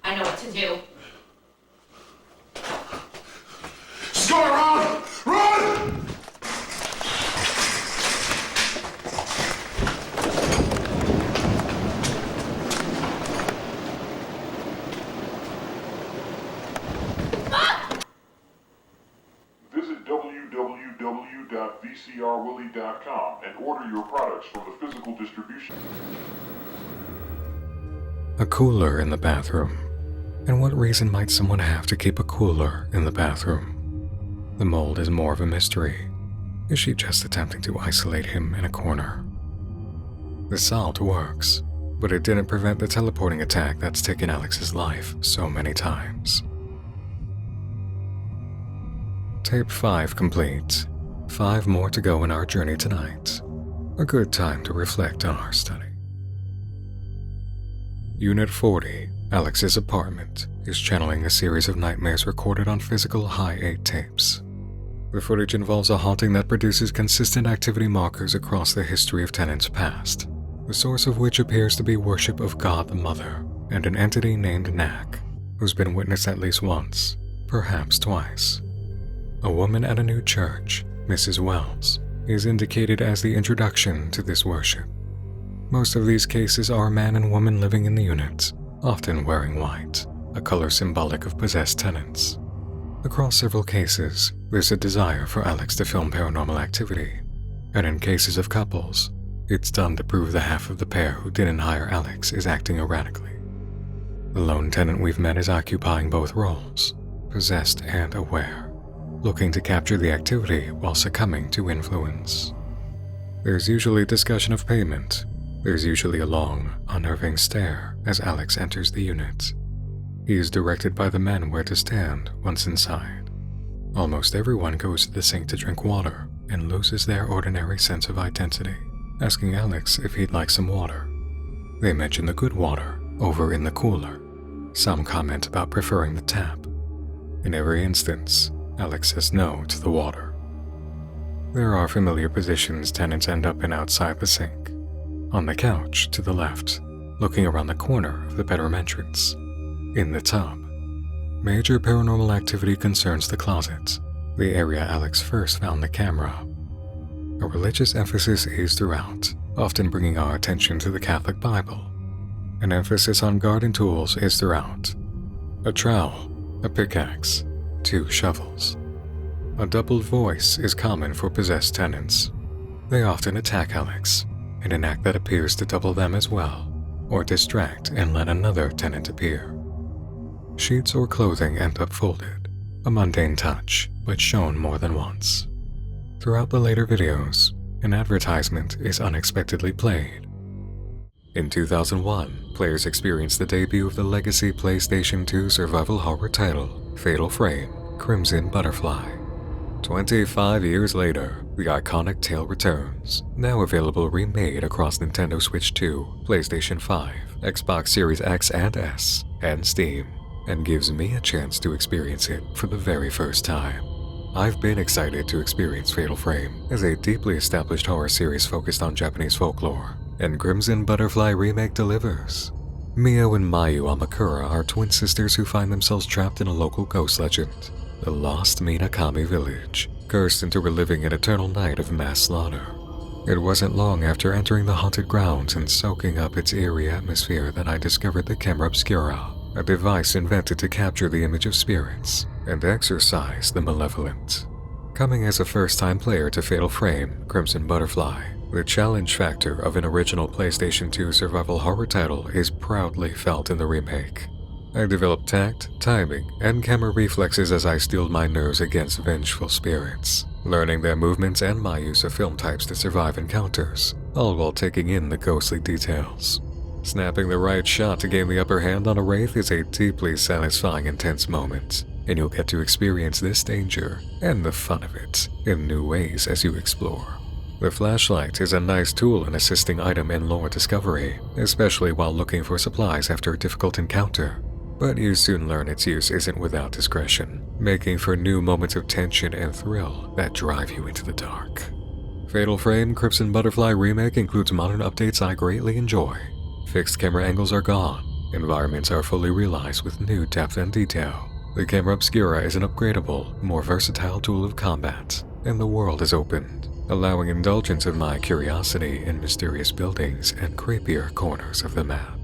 I know what to do. She's going around! Run! Visit www.vcrwillie.com and order your products from the physical distribution. A cooler in the bathroom. And what reason might someone have to keep a cooler in the bathroom? The mold is more of a mystery. Is she just attempting to isolate him in a corner? The salt works, but it didn't prevent the teleporting attack that's taken Alex's life so many times. Tape 5 complete. 5 more to go in our journey tonight. A good time to reflect on our study. Unit 40, Alex's apartment, is channeling a series of nightmares recorded on physical high-8 tapes. The footage involves a haunting that produces consistent activity markers across the history of tenants past, the source of which appears to be worship of God the Mother and an entity named Knack, who's been witnessed at least once, perhaps twice. A woman at a new church, Mrs. Wells, is indicated as the introduction to this worship. Most of these cases are a man and woman living in the unit, often wearing white, a color symbolic of possessed tenants. Across several cases, there's a desire for Alex to film paranormal activity, and in cases of couples, it's done to prove the half of the pair who didn't hire Alex is acting erratically. The lone tenant we've met is occupying both roles, possessed and aware, looking to capture the activity while succumbing to influence. There's usually discussion of payment. There's usually a long, unnerving stare as Alex enters the unit. He is directed by the men where to stand once inside. Almost everyone goes to the sink to drink water and loses their ordinary sense of identity, asking Alex if he'd like some water. They mention the good water over in the cooler. Some comment about preferring the tap. In every instance, Alex says no to the water. There are familiar positions tenants end up in outside the sink. On the couch to the left, looking around the corner of the bedroom entrance. In the tub. Major paranormal activity concerns the closet, the area Alex first found the camera. A religious emphasis is throughout, often bringing our attention to the Catholic Bible. An emphasis on garden tools is throughout. A trowel, a pickaxe, 2 shovels. A doubled voice is common for possessed tenants. They often attack Alex, in an act that appears to double them as well, or distract and let another tenant appear. Sheets or clothing end up folded, a mundane touch, but shown more than once. Throughout the later videos, an advertisement is unexpectedly played. In 2001, players experienced the debut of the legacy PlayStation 2 survival horror title, Fatal Frame: Crimson Butterfly. 25 years later, the iconic tale returns, now available remade across Nintendo Switch 2, PlayStation 5, Xbox Series X and S, and Steam, and gives me a chance to experience it for the very first time. I've been excited to experience Fatal Frame as a deeply established horror series focused on Japanese folklore, and Crimson Butterfly Remake delivers. Mio and Mayu Amakura are twin sisters who find themselves trapped in a local ghost legend, the Lost Minakami Village, cursed into reliving an eternal night of mass slaughter. It wasn't long after entering the haunted grounds and soaking up its eerie atmosphere that I discovered the camera obscura, a device invented to capture the image of spirits and exorcise the malevolent. Coming as a first-time player to Fatal Frame: Crimson Butterfly, the challenge factor of an original PlayStation 2 survival horror title is proudly felt in the remake. I developed tact, timing, and camera reflexes as I steeled my nerves against vengeful spirits, learning their movements and my use of film types to survive encounters, all while taking in the ghostly details. Snapping the right shot to gain the upper hand on a wraith is a deeply satisfying and tense moment, and you'll get to experience this danger and the fun of it in new ways as you explore. The flashlight is a nice tool in assisting item and lore discovery, especially while looking for supplies after a difficult encounter. But you soon learn its use isn't without discretion, making for new moments of tension and thrill that drive you into the dark. Fatal Frame: Crimson Butterfly Remake includes modern updates I greatly enjoy. Fixed camera angles are gone, environments are fully realized with new depth and detail. The camera obscura is an upgradable, more versatile tool of combat, and the world is opened, allowing indulgence of my curiosity in mysterious buildings and creepier corners of the map.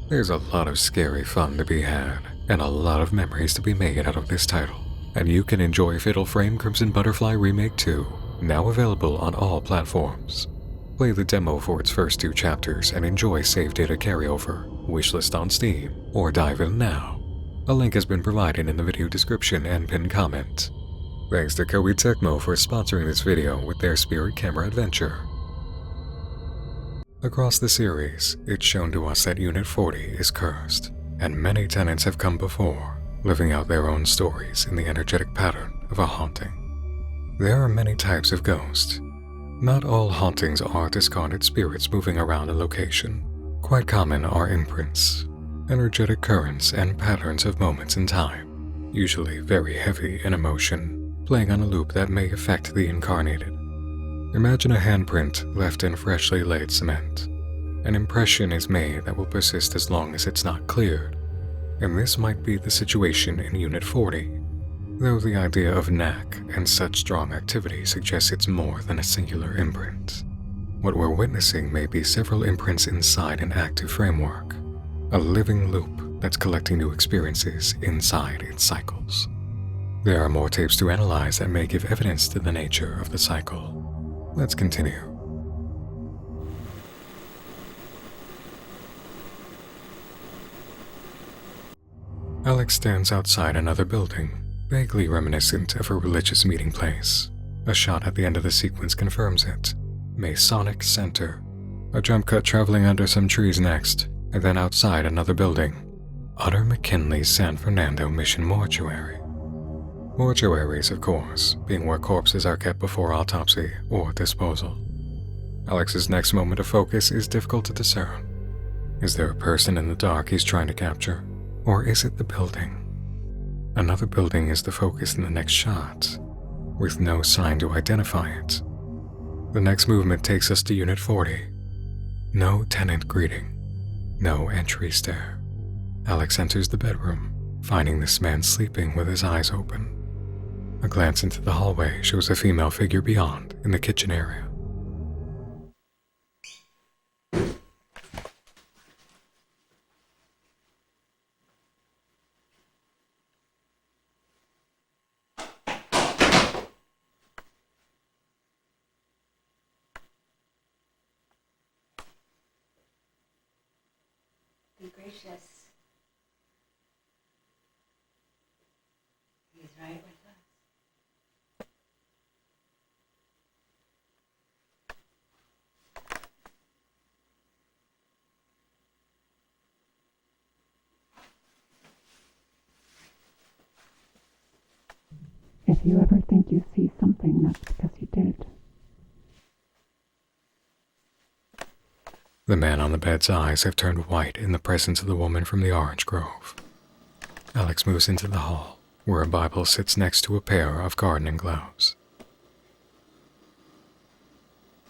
There's a lot of scary fun to be had, and a lot of memories to be made out of this title, and you can enjoy Fatal Frame: Crimson Butterfly Remake 2, now available on all platforms. Play the demo for its first 2 chapters and enjoy save data carryover, wishlist on Steam, or dive in now. A link has been provided in the video description and pinned comment. Thanks to Koei Tecmo for sponsoring this video with their Spirit Camera adventure. Across the series, it's shown to us that Unit 40 is cursed, and many tenants have come before, living out their own stories in the energetic pattern of a haunting. There are many types of ghosts. Not all hauntings are discarded spirits moving around a location. Quite common are imprints, energetic currents and patterns of moments in time, usually very heavy in emotion, playing on a loop that may affect the incarnated. Imagine a handprint left in freshly laid cement. An impression is made that will persist as long as it's not cleared, and this might be the situation in Unit 40, though the idea of knack and such strong activity suggests it's more than a singular imprint. What we're witnessing may be several imprints inside an active framework, a living loop that's collecting new experiences inside its cycles. There are more tapes to analyze that may give evidence to the nature of the cycle. Let's continue. Alex stands outside another building, vaguely reminiscent of a religious meeting place. A shot at the end of the sequence confirms it. Masonic Center. A jump cut traveling under some trees next, and then outside another building. Utter McKinley's San Fernando Mission Mortuary. Mortuaries, of course, being where corpses are kept before autopsy or disposal. Alex's next moment of focus is difficult to discern. Is there a person in the dark he's trying to capture, or is it the building? Another building is the focus in the next shot, with no sign to identify it. The next movement takes us to Unit 40. No tenant greeting, no entry stair. Alex enters the bedroom, finding this man sleeping with his eyes open. A glance into the hallway shows a female figure beyond, in the kitchen area. Be gracious. He's right with us. If you ever think you see something, that's because you did. The man on the bed's eyes have turned white in the presence of the woman from the orange grove. Alex moves into the hall, where a Bible sits next to a pair of gardening gloves.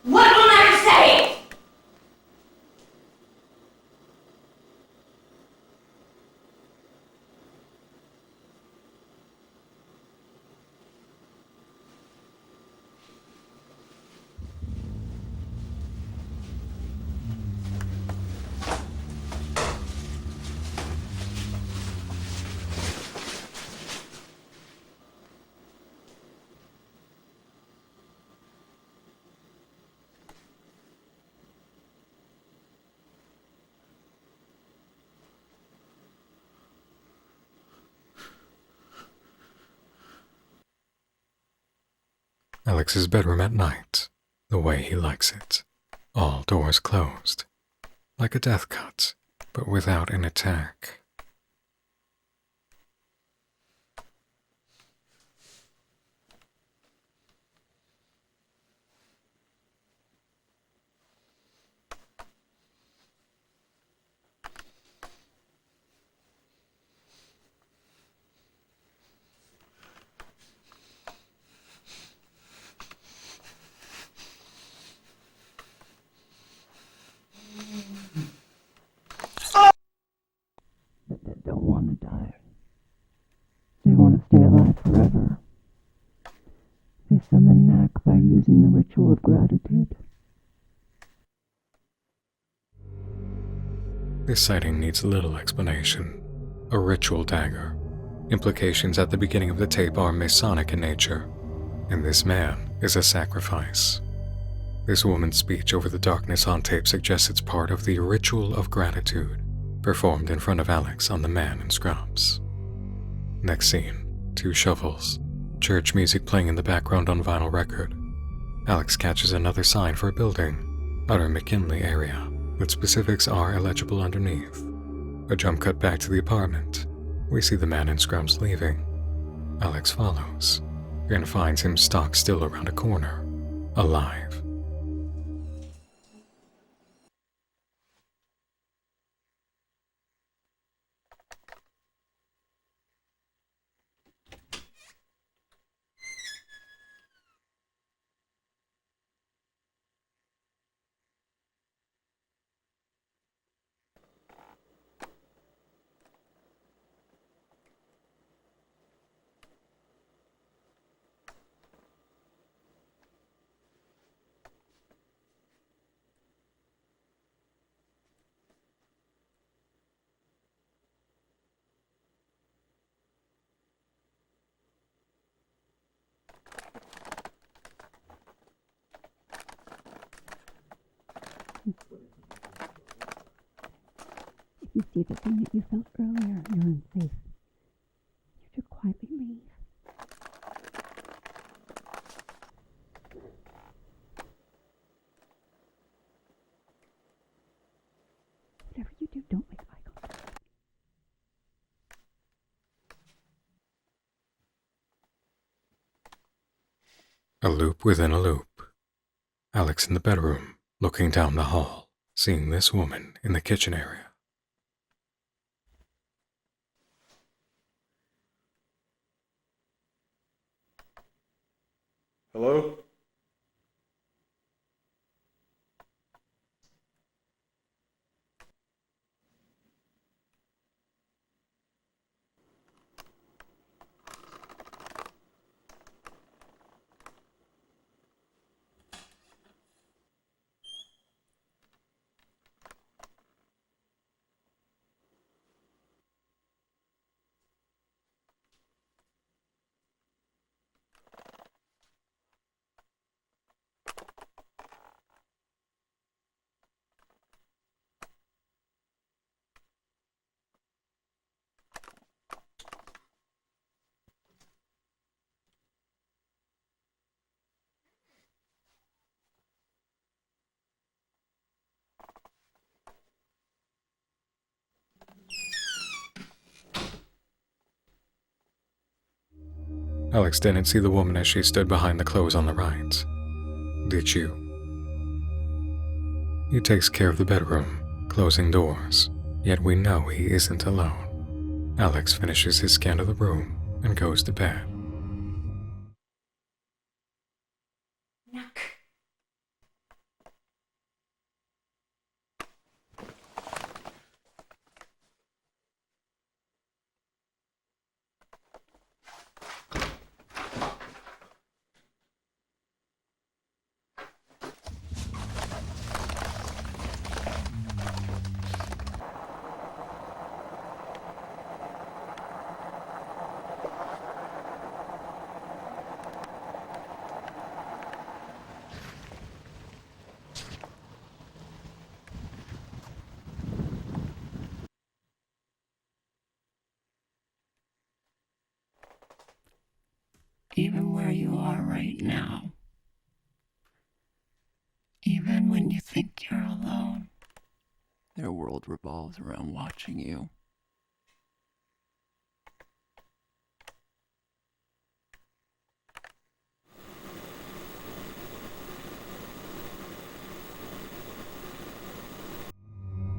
What will never say? Alex's bedroom at night, the way he likes it. All doors closed. Like a death cut, but without an attack. But they don't want to die. They want to stay alive forever. They summon Knack by using the ritual of gratitude. This sighting needs little explanation. A ritual dagger. Implications at the beginning of the tape are Masonic in nature, and this man is a sacrifice. This woman's speech over the darkness on tape suggests it's part of the ritual of gratitude, performed in front of Alex on the man in scrubs. Next scene, 2 shovels, church music playing in the background on vinyl record. Alex catches another sign for a building, Utter McKinley area, but specifics are illegible underneath. A jump cut back to the apartment. We see the man in scrubs leaving. Alex follows, and finds him stock still around a corner, alive. If you see the thing that you felt earlier, you're unsafe. You should quietly leave. Whatever you do, don't make eye contact. A loop within a loop. Alex in the bedroom, looking down the hall, seeing this woman in the kitchen area. Hello? Alex didn't see the woman as she stood behind the clothes on the right. Did you? He takes care of the bedroom, closing doors, yet we know he isn't alone. Alex finishes his scan of the room and goes to bed. Even where you are right now, even when you think you're alone, their world revolves around watching you.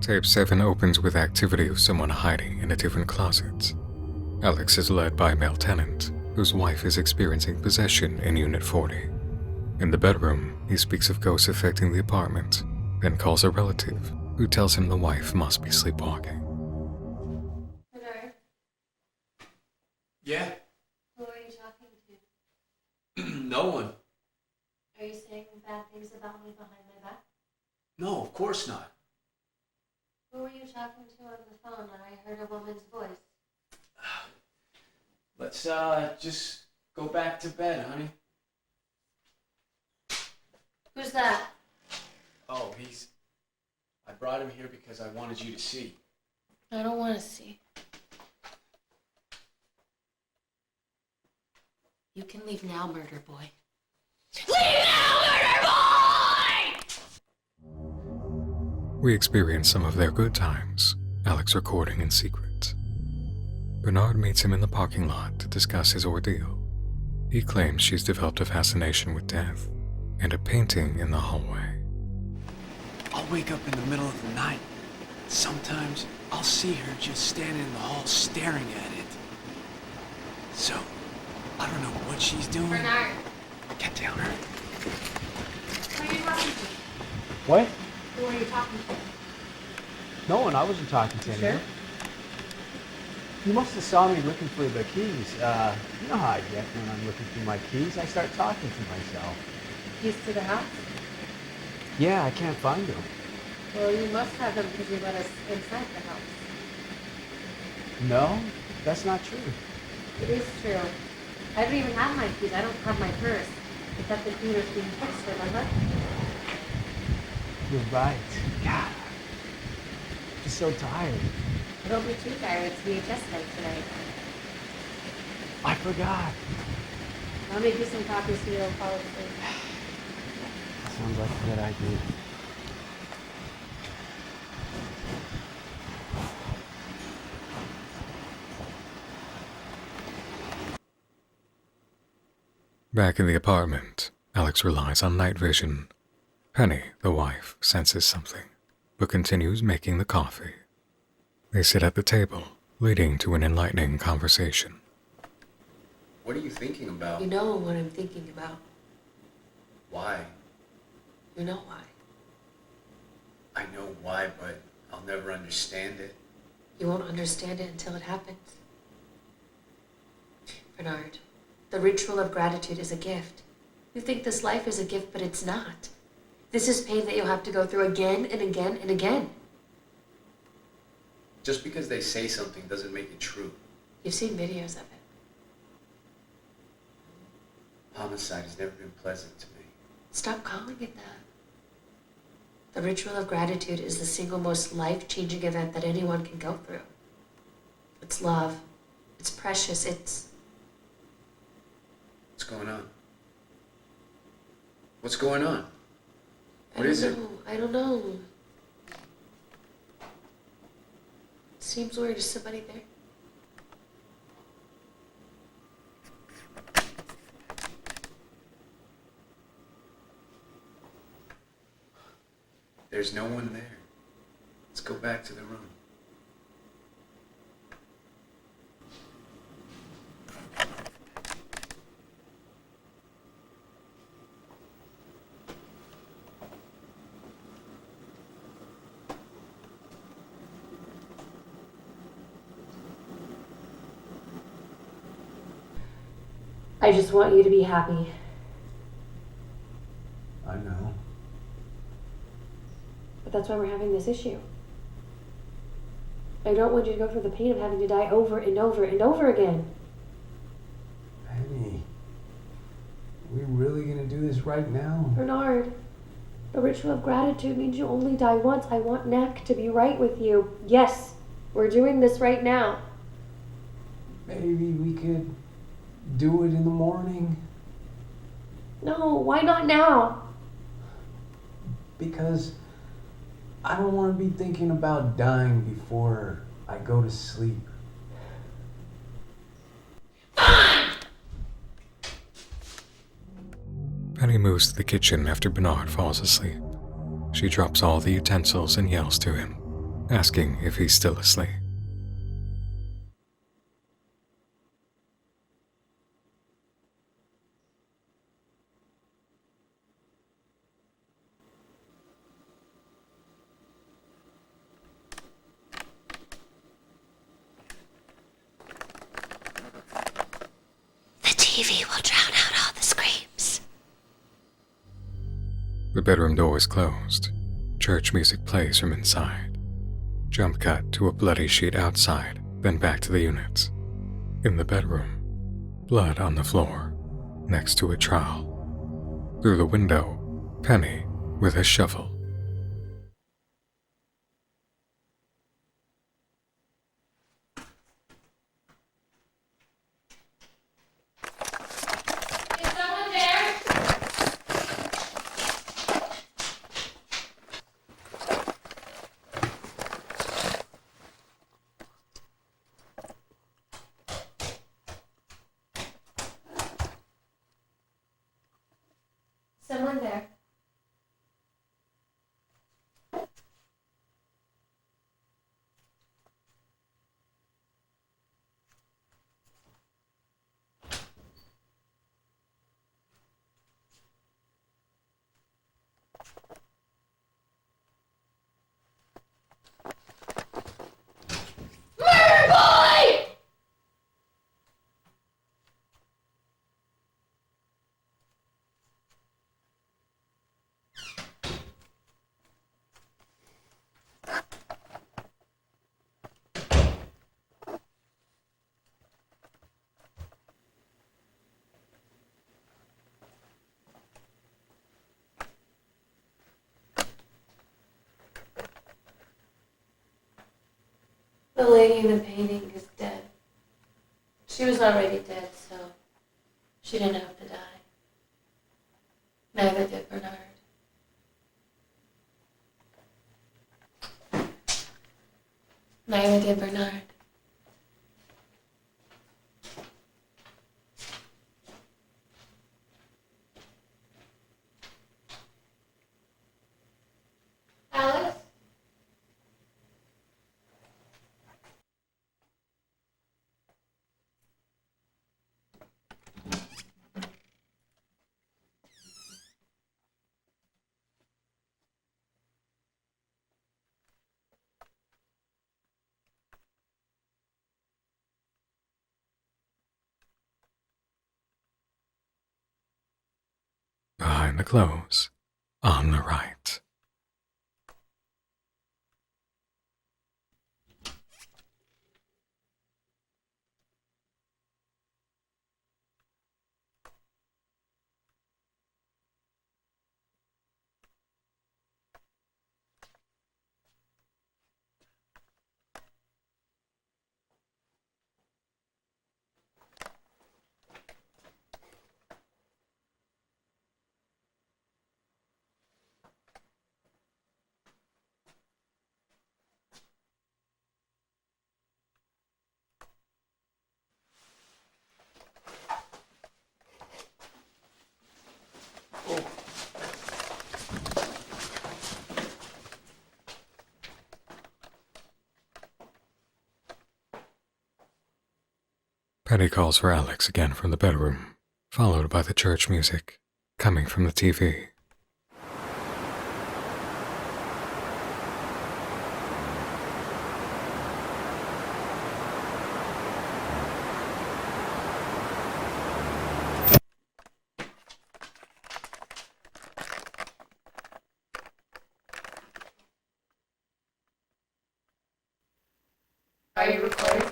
Tape 7 opens with activity of someone hiding in a different closet. Alex is led by a male tenant, whose wife is experiencing possession in Unit 40. In the bedroom, he speaks of ghosts affecting the apartment, then calls a relative, who tells him the wife must be sleepwalking. Bernard, Yeah? who are you talking to? No one. Are you saying bad things about me behind my back? No, of course not. Who were you talking to on the phone when I heard a woman's voice? Let's, just go back to bed, honey. Who's that? Oh, I brought him here because I wanted you to see. I don't want to see. You can leave now, murder boy. Leave now, murder boy! We experience some of their good times, Alex recording in secret. Bernard meets him in the parking lot to discuss his ordeal. He claims she's developed a fascination with death and a painting in the hallway. I'll wake up in the middle of the night. Sometimes I'll see her just standing in the hall staring at it. So, I don't know what she's doing. Bernard. Get down her. Who are you talking to? What? Who are you talking to? No one. I wasn't talking to anyone. Sure? You must have saw me looking for the keys. You know how I get when I'm looking for my keys. I start talking to myself. Keys to the house? Yeah, I can't find them. Well, you must have them because you let us inside the house. No, that's not true. It is true. I don't even have my keys. I don't have my purse. It's at the computer's being fixed, remember? You're right. God, I'm just so tired. Don't be too tired. It's VHS night tonight. I forgot. I'll make you some coffee so you don't fall asleep. That sounds like a good idea. Back in the apartment, Alex relies on night vision. Penny, the wife, senses something, but continues making the coffee. They sit at the table, leading to an enlightening conversation. What are you thinking about? You know what I'm thinking about. Why? You know why. I know why, but I'll never understand it. You won't understand it until it happens. Bernard, the ritual of gratitude is a gift. You think this life is a gift, but it's not. This is pain that you'll have to go through again and again and again. Just because they say something doesn't make it true. You've seen videos of it. Homicide has never been pleasant to me. Stop calling it that. The ritual of gratitude is the single most life-changing event that anyone can go through. It's love. It's precious. It's... What's going on? What's going on? What is it? I don't know. Seems weird. Is somebody there? There's no one there. Let's go back to the room. I just want you to be happy. I know. But that's why we're having this issue. I don't want you to go through the pain of having to die over and over and over again. Penny, are we really gonna do this right now? Bernard, the ritual of gratitude means you only die once. I want Neck to be right with you. Yes, we're doing this right now. Maybe we could do it in the morning. No, why not now? Because I don't want to be thinking about dying before I go to sleep. Penny moves to the kitchen after Bernard falls asleep. She drops all the utensils and yells to him, asking if he's still asleep. The TV will drown out all the screams. The bedroom door is closed. Church music plays from inside. Jump cut to a bloody sheet outside, then back to the units. In the bedroom, blood on the floor, next to a trowel. Through the window, Penny with a shovel. Is someone there? Someone there. Murder boy! The lady in the painting is dead. She was already dead, so she didn't have to die. Neither did Bernard. Neither did Bernard. Alex? Behind the clothes, on the right. Penny calls for Alex again from the bedroom, followed by the church music coming from the TV. Are you recording?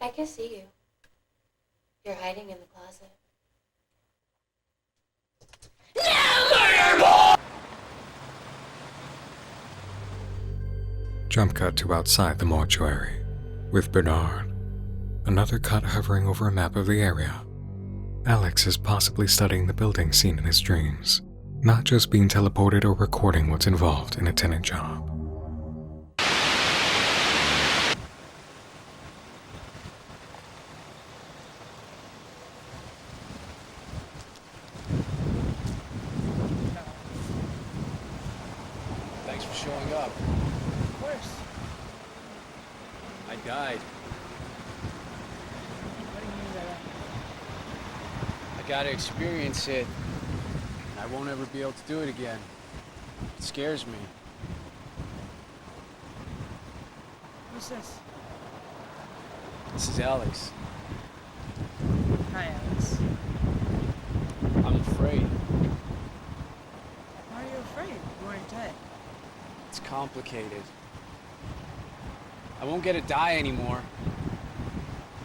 I can see you. You're hiding in the closet. Jump cut to outside the mortuary, with Bernard. Another cut hovering over a map of the area. Alex is possibly studying the building seen in his dreams, not just being teleported or recording what's involved in a tenant job. Thanks for showing up. Of course. I died. What do you mean by that? I gotta experience it. I won't ever be able to do it again. It scares me. Who's this? This is Alex. Hi, Alex. I'm afraid. Why are you afraid? You aren't dead. It's complicated. I won't get to die anymore.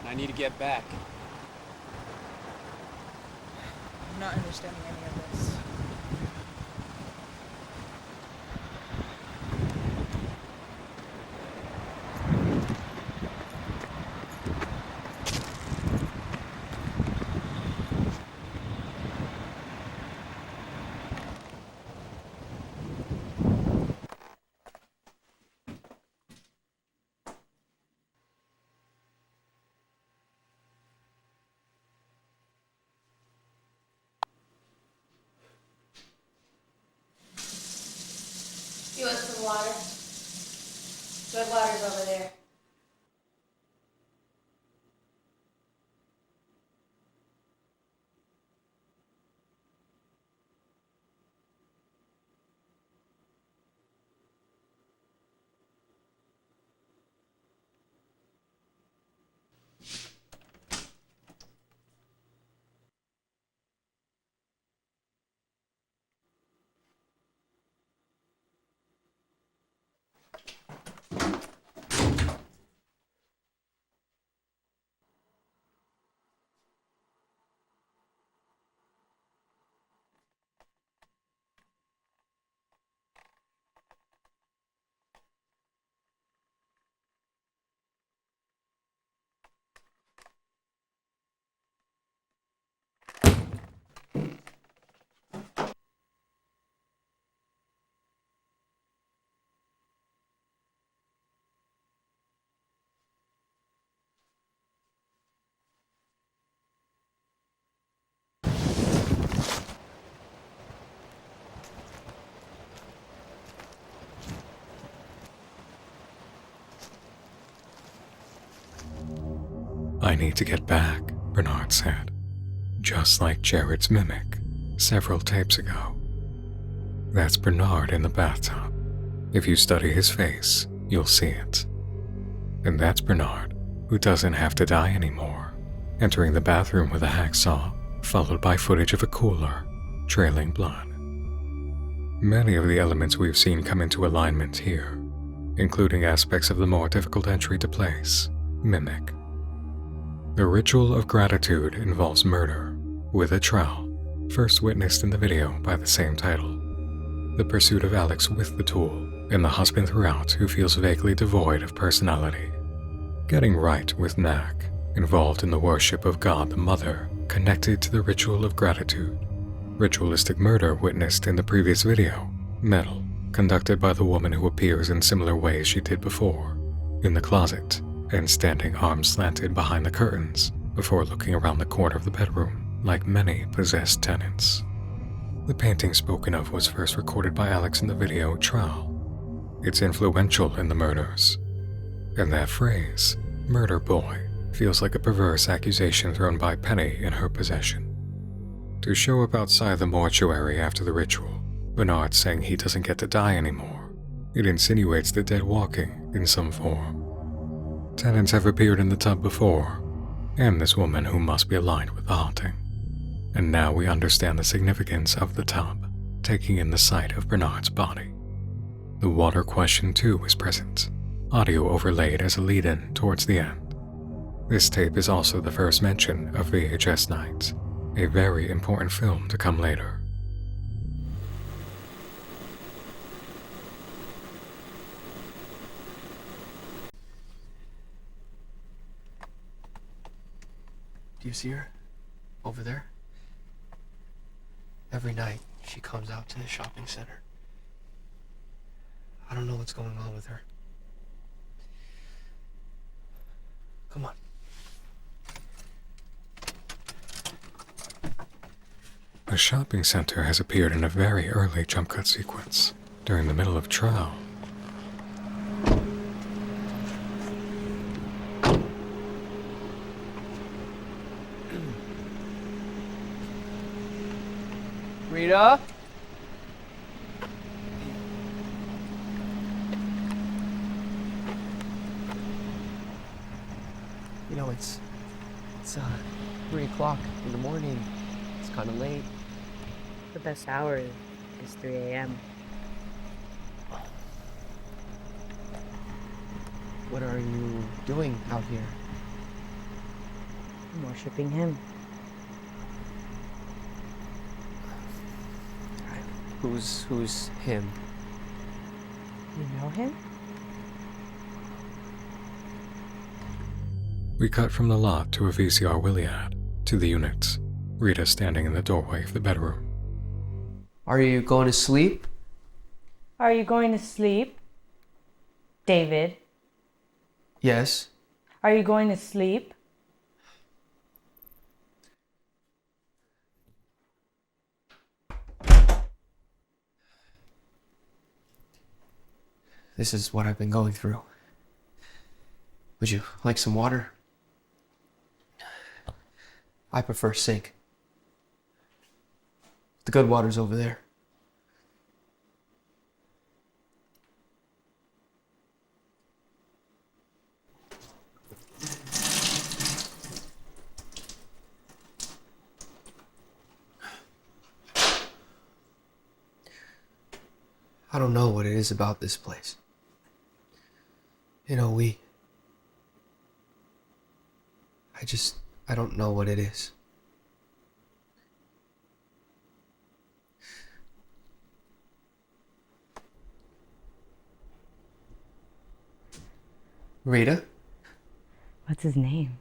And I need to get back. I'm not understanding any of this. You want some water? Good water's over there. I need to get back, Bernard said, just like Jared's mimic several tapes ago. That's Bernard in the bathtub. If you study his face, you'll see it. And that's Bernard, who doesn't have to die anymore, entering the bathroom with a hacksaw, followed by footage of a cooler, trailing blood. Many of the elements we've seen come into alignment here, including aspects of the more difficult entry to place, mimic. The ritual of gratitude involves murder, with a trowel, first witnessed in the video by the same title. the pursuit of Alex with the tool, and the husband throughout who feels vaguely devoid of personality. Getting right with Knack, involved in the worship of God the Mother, connected to the ritual of gratitude. Ritualistic murder witnessed in the previous video, METTLE, conducted by the woman who appears in similar ways she did before, in the closet, and standing arms slanted behind the curtains, before looking around the corner of the bedroom, like many possessed tenants. The painting spoken of was first recorded by Alex in the video TROWEL. It's influential in the murders. And that phrase, murder boy, feels like a perverse accusation thrown by Penny in her possession. To show up outside the mortuary after the ritual, Bernard saying he doesn't get to die anymore. It insinuates the dead walking in some form. Tenants have appeared in the tub before, and this woman who must be aligned with the haunting. And now we understand the significance of the tub, taking in the sight of Bernard's body. The water question too is present, audio overlaid as a lead-in towards the end. This tape is also the first mention of VHS Night, a very important film to come later. Do you see her? Over there? Every night, she comes out to the shopping center. I don't know what's going on with her. Come on. The shopping center has appeared in a very early jump cut sequence, during the middle of TROWEL. Rita? You know, it's 3 o'clock in the morning. It's kind of late. The best hour is 3 a.m. What are you doing out here? I'm worshiping him. Who's him? You know him? We cut from the lot to a VCR Willie ad, to the units, Rita standing in the doorway of the bedroom. Are you going to sleep? Are you going to sleep? David? Yes. Are you going to sleep? This is what I've been going through. Would you like some water? I prefer sink. The good water's over there. I don't know what it is about this place. You know, I don't know what it is. Rita? What's his name?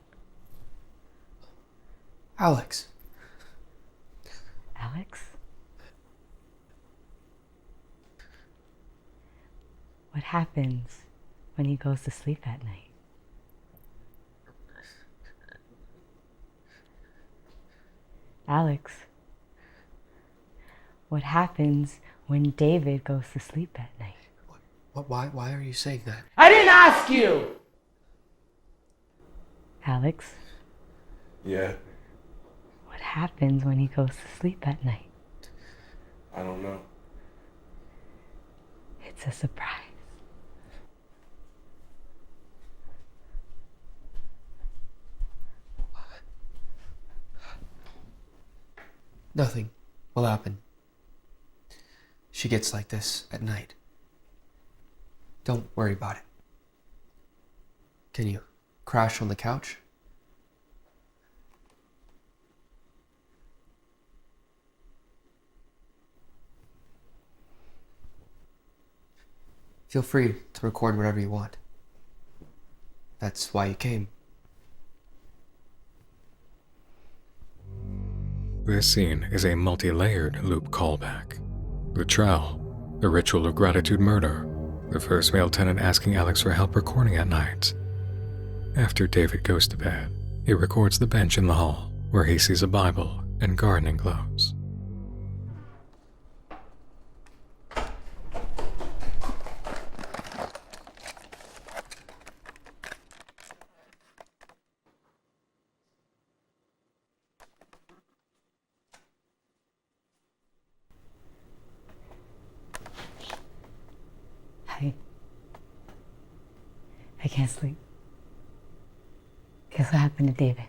Alex. Alex? What happens when he goes to sleep at night? Alex, what happens when David goes to sleep at night? Why are you saying that? I didn't ask you! Alex, Yeah, what happens when he goes to sleep at night? I don't know. It's a surprise. Nothing will happen. She gets like this at night. Don't worry about it. Can you crash on the couch? Feel free to record whatever you want. That's why you came. This scene is a multi-layered loop callback. The trowel, the ritual of gratitude murder, the first male tenant asking Alex for help recording at night. After David goes to bed, he records the bench in the hall, where he sees a Bible and gardening gloves. I can't sleep. Guess what happened to David?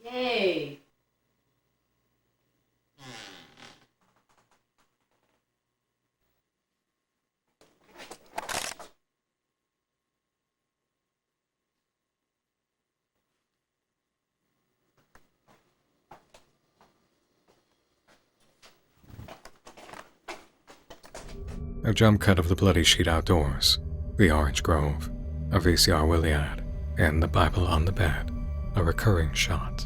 Yay! A jump cut of the bloody sheet outdoors, the orange grove, a VCR Willie ad, and the Bible on the bed, a recurring shot.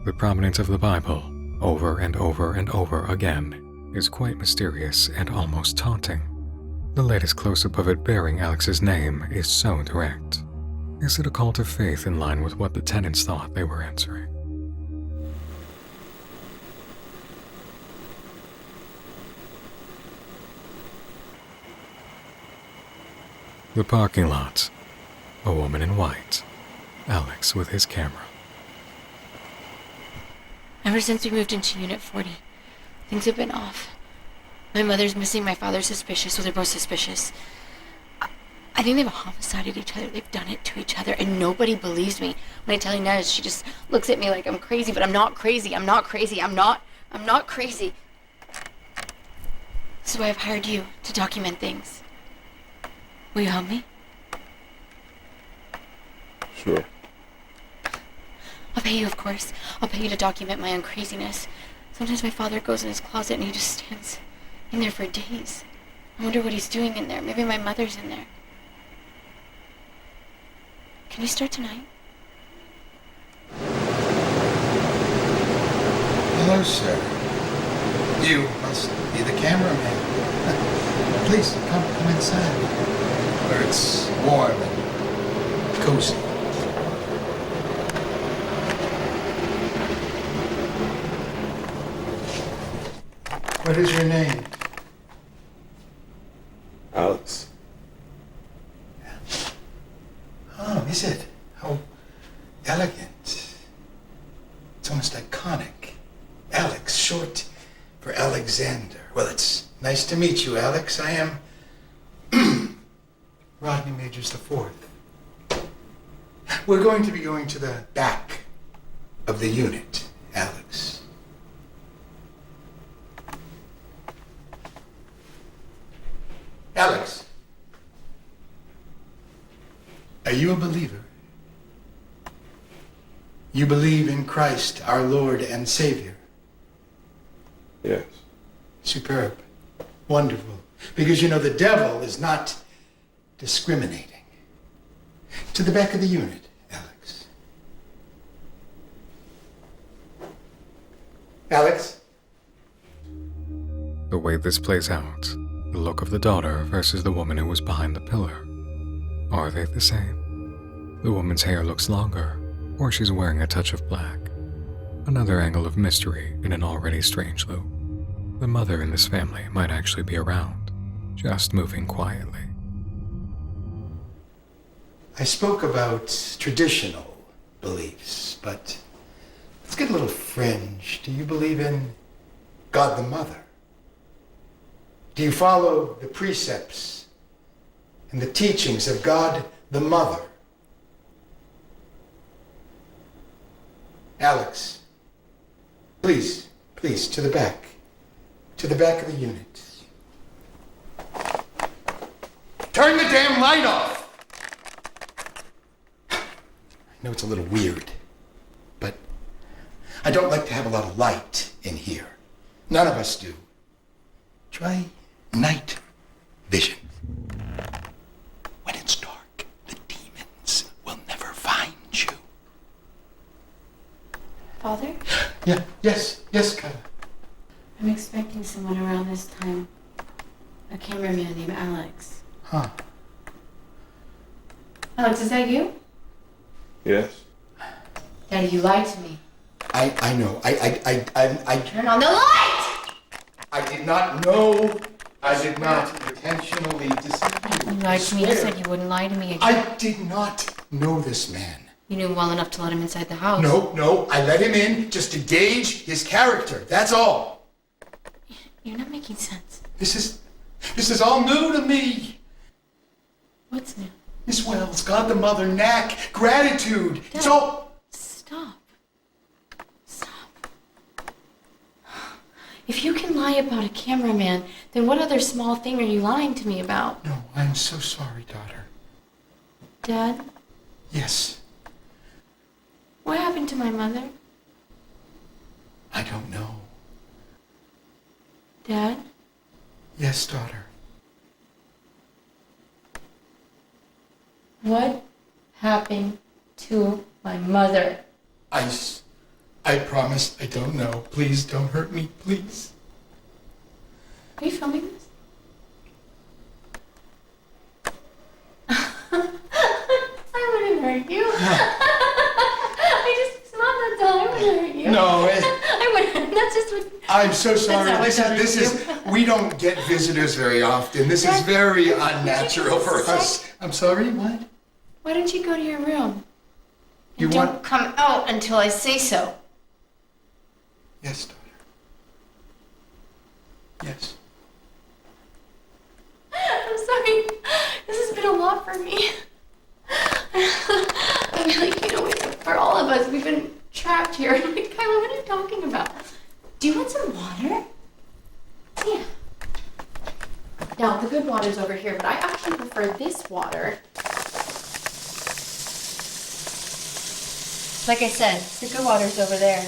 The prominence of the Bible, over and over and over again, is quite mysterious and almost taunting. The latest close-up of it bearing Alex's name is so direct. Is it a call to faith in line with what the tenants thought they were answering? The parking lot. A woman in white. Alex with his camera. Ever since we moved into Unit 40, things have been off. My mother's missing, my father's suspicious, so they're both suspicious. I think they've homicided each other, they've done it to each other, and nobody believes me. When I tell Inez, she just looks at me like I'm crazy, but I'm not crazy, I'm not crazy, I'm not crazy. This is why I've hired you to document things. Will you help me? Sure. I'll pay you, of course. I'll pay you to document my own craziness. Sometimes my father goes in his closet and he just stands in there for days. I wonder what he's doing in there. Maybe my mother's in there. Can you start tonight? Hello, sir. You must be the cameraman. Please, come inside, where it's warm and cozy. What is your name? Alex. Oh, is it? How elegant. It's almost iconic. Alex, short for Alexander. Well, it's nice to meet you, Alex. I am Rodney Majors IV. We're going to be going to the back of the unit, Alex. Alex, are you a believer? You believe in Christ, our Lord and Savior? Yes. Superb. Wonderful. Because you know the devil is not discriminating. To the back of the unit, Alex. Alex? The way this plays out, the look of the daughter versus the woman who was behind the pillar. Are they the same? The woman's hair looks longer, or she's wearing a touch of black. Another angle of mystery in an already strange loop. The mother in this family might actually be around. just moving quietly. I spoke about traditional beliefs, but let's get a little fringe. Do you believe in God the Mother? Do you follow the precepts and the teachings of God the Mother? Alex, please, to the back. To the back of the unit. Turn the damn light off! I know it's a little weird, but I don't like to have a lot of light in here. None of us do. Try night vision. When it's dark, the demons will never find you. Father? Yeah, yes, Kyla. I'm expecting someone around this time. A cameraman named Alex. Huh. Alex, is that you? Yes. Daddy, you lied to me. I know. I Turn on the light! I did not know. I did not intentionally deceive you. You lied to me. You said you wouldn't lie to me again. I did not know this man. You knew him well enough to let him inside the house. No. I let him in just to gauge his character. That's all. You're not making sense. This is all new to me. What's new? Miss Wells, God the Mother, knack, gratitude. Dad, it's all... Stop. If you can lie about a cameraman, then what other small thing are you lying to me about? No, I'm so sorry, daughter. Dad? Yes. What happened to my mother? I don't know. Dad? Yes, daughter. What happened to my mother? I promise I don't know. Please don't hurt me, please. Are you filming this? I wouldn't hurt you. It's not that dull. I wouldn't hurt you. No, I wouldn't. That's just what... I'm so sorry. That's not what This is we don't get visitors very often. This is very unnatural for us. I'm sorry, what? Why don't you go to your room? You And want... don't come out until I say so. Yes, daughter. Yes. I'm sorry. This has been a lot for me. I mean, for all of us, we've been trapped here. Like, Kyla, what are you talking about? Do you want some water? Yeah. Now, the good water's over here, but I actually prefer this water. Like I said, the good water's over there.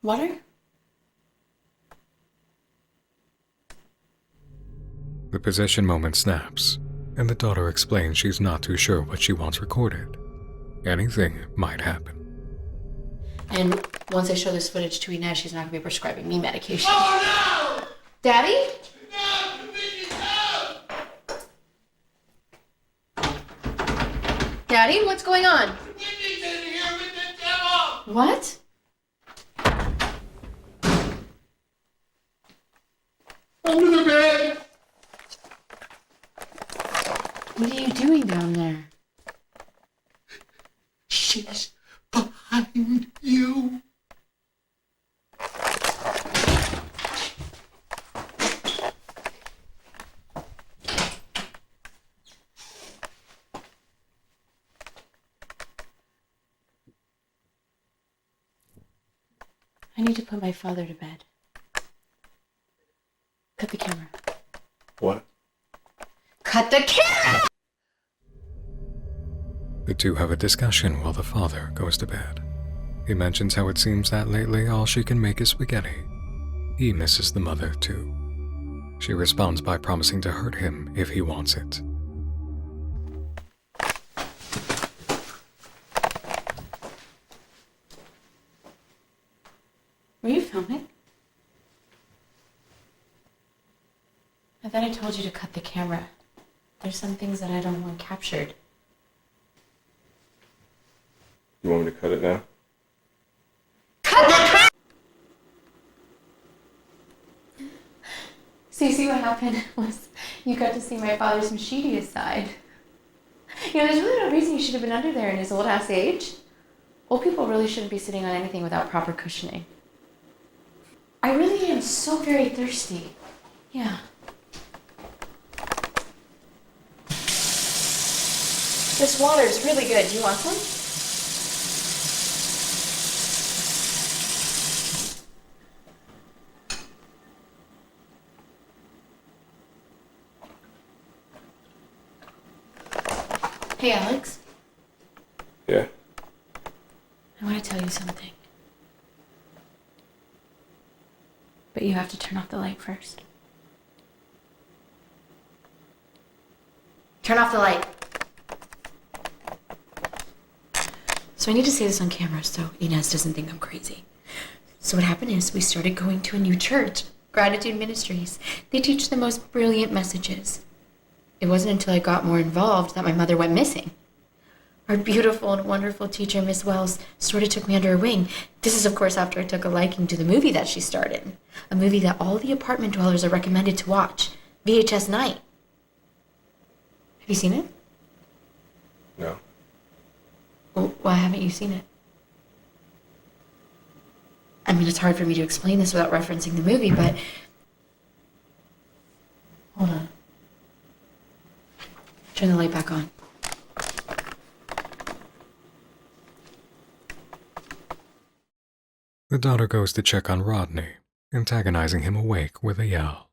Water? The possession moment snaps, and the daughter explains she's not too sure what she wants recorded. Anything might happen. And once I show this footage to Inez, she's not going to be prescribing me medication. Oh, no! Daddy? Daddy, what's going on? Wendy's in here with the devil! What? Under the bed! What are you doing down there? She's behind you. I need to put my father to bed. Cut the camera. What? Cut the camera! The two have a discussion while the father goes to bed. He mentions how it seems that lately all she can make is spaghetti. He misses the mother too. She responds by promising to hurt him if he wants it. Were you filming? I thought I told you to cut the camera. There's some things that I don't want captured. You want me to cut it now? So you see what happened was you got to see my father's mischievous side. You know, there's really no reason you should have been under there in his old ass age. Old people really shouldn't be sitting on anything without proper cushioning. I really am so very thirsty. Yeah. This water is really good. Do you want some? Hey, Alex. Yeah. I want to tell you something. But you have to turn off the light first. Turn off the light. So I need to say this on camera so Inez doesn't think I'm crazy. So what happened is we started going to a new church, Gratitude Ministries. They teach the most brilliant messages. It wasn't until I got more involved that my mother went missing. Our beautiful and wonderful teacher, Miss Wells, sort of took me under her wing. This is, of course, after I took a liking to the movie that she starred in. A movie that all the apartment dwellers are recommended to watch. VHS Night. Have you seen it? No. Well, why haven't you seen it? I mean, it's hard for me to explain this without referencing the movie, but... Hold on. Turn the light back on. The daughter goes to check on Rodney, antagonizing him awake with a yell.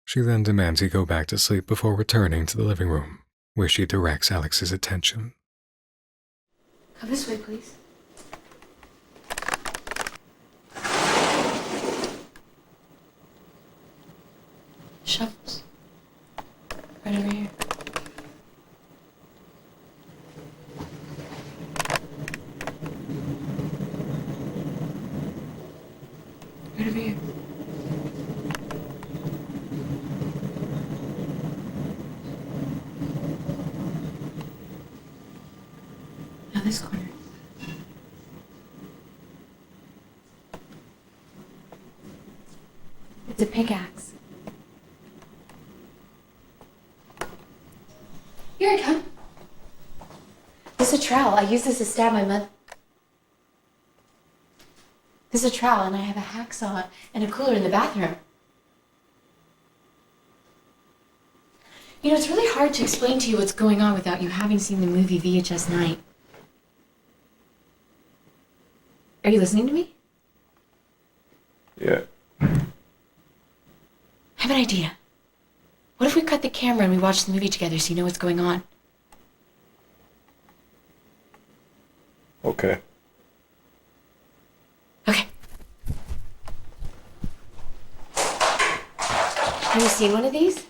She then demands he go back to sleep before returning to the living room, where she directs Alex's attention. Come this way, please. Shovels. Right over here. Right over here. Now this corner. It's a pickaxe. Here I come. This is a trowel. I use this to stab my mother. This is a trowel, and I have a hacksaw and a cooler in the bathroom. You know, it's really hard to explain to you what's going on without you having seen the movie VHS Night. Are you listening to me? Yeah. I have an idea. What if we cut the camera and we watch the movie together so you know what's going on? Okay. Okay. Have you seen one of these?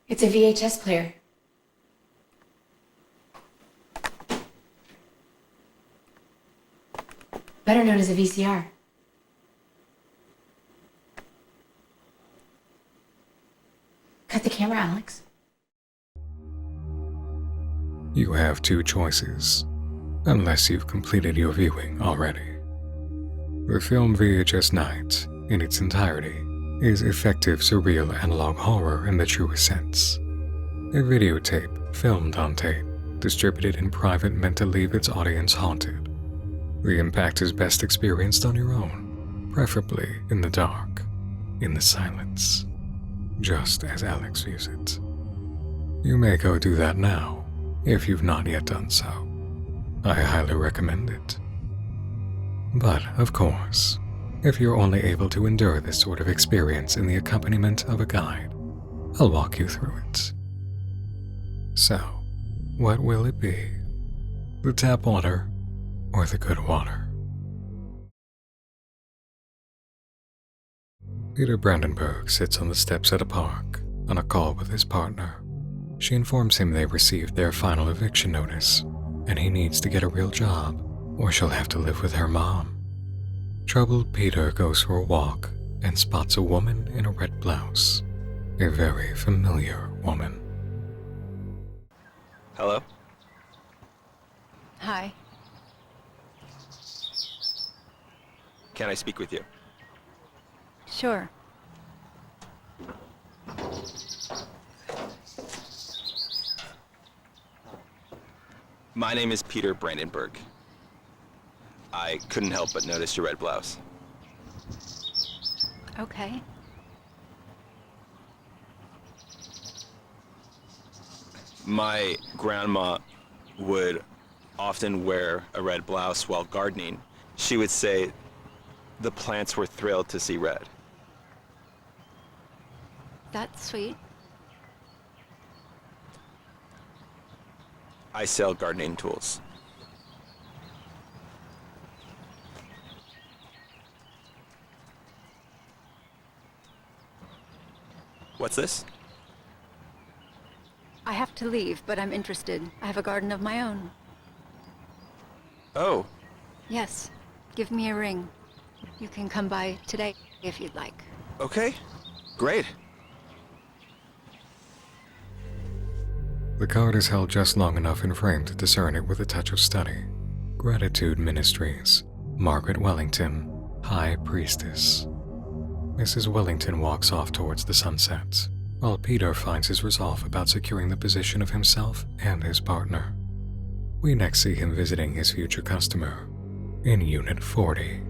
It's a VHS player. Better known as a VCR. Cut the camera, Alex. You have two choices, unless you've completed your viewing already. The film VHS Night, in its entirety, is effective surreal analog horror in the truest sense. A videotape filmed on tape, distributed in private meant to leave its audience haunted. The impact is best experienced on your own, preferably in the dark, in the silence, just as Alex views it. You may go do that now, if you've not yet done so. I highly recommend it. But, of course, if you're only able to endure this sort of experience in the accompaniment of a guide, I'll walk you through it. So, what will it be? The tap water or the good water? Peter Brandenburg sits on the steps at a park, on a call with his partner. She informs him they received their final eviction notice, and he needs to get a real job, or she'll have to live with her mom. Troubled Peter goes for a walk and spots a woman in a red blouse. A very familiar woman. Hello? Hi. Can I speak with you? Sure. My name is Peter Brandenburg. I couldn't help but notice your red blouse. Okay. My grandma would often wear a red blouse while gardening. She would say the plants were thrilled to see red. That's sweet. I sell gardening tools. What's this? I have to leave, but I'm interested. I have a garden of my own. Oh, Yes. Give me a ring. You can come by today if you'd like. okay. Great. The card is held just long enough in frame to discern it with a touch of study. Gratitude Ministries, Margaret Wellington, High Priestess. Mrs. Wellington walks off towards the sunset, while Peter finds his resolve about securing the position of himself and his partner. We next see him visiting his future customer in Unit 40.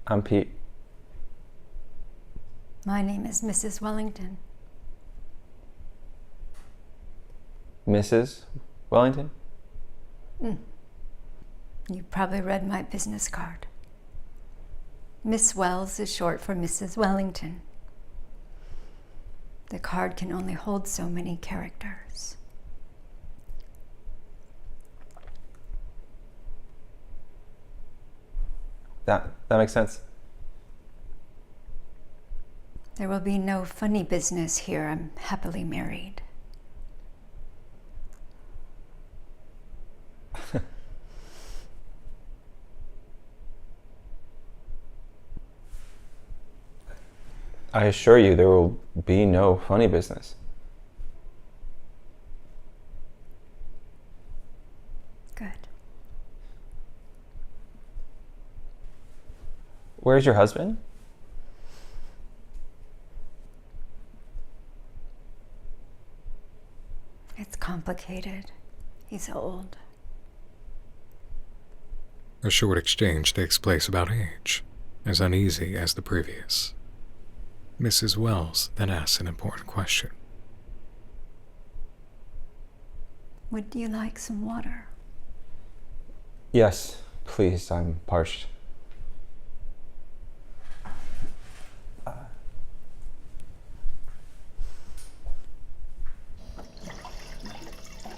I'm Pete. My name is Mrs. Wellington. Mrs. Wellington? You probably read my business card. Miss Wells is short for Mrs. Wellington. The card can only hold so many characters. That makes sense. There will be no funny business here. I'm happily married. I assure you there will be no funny business. Good. Where's your husband? It's complicated. He's old. A short exchange takes place about age, as uneasy as the previous. Mrs. Wells then asks an important question. Would you like some water? Yes, please, I'm parched.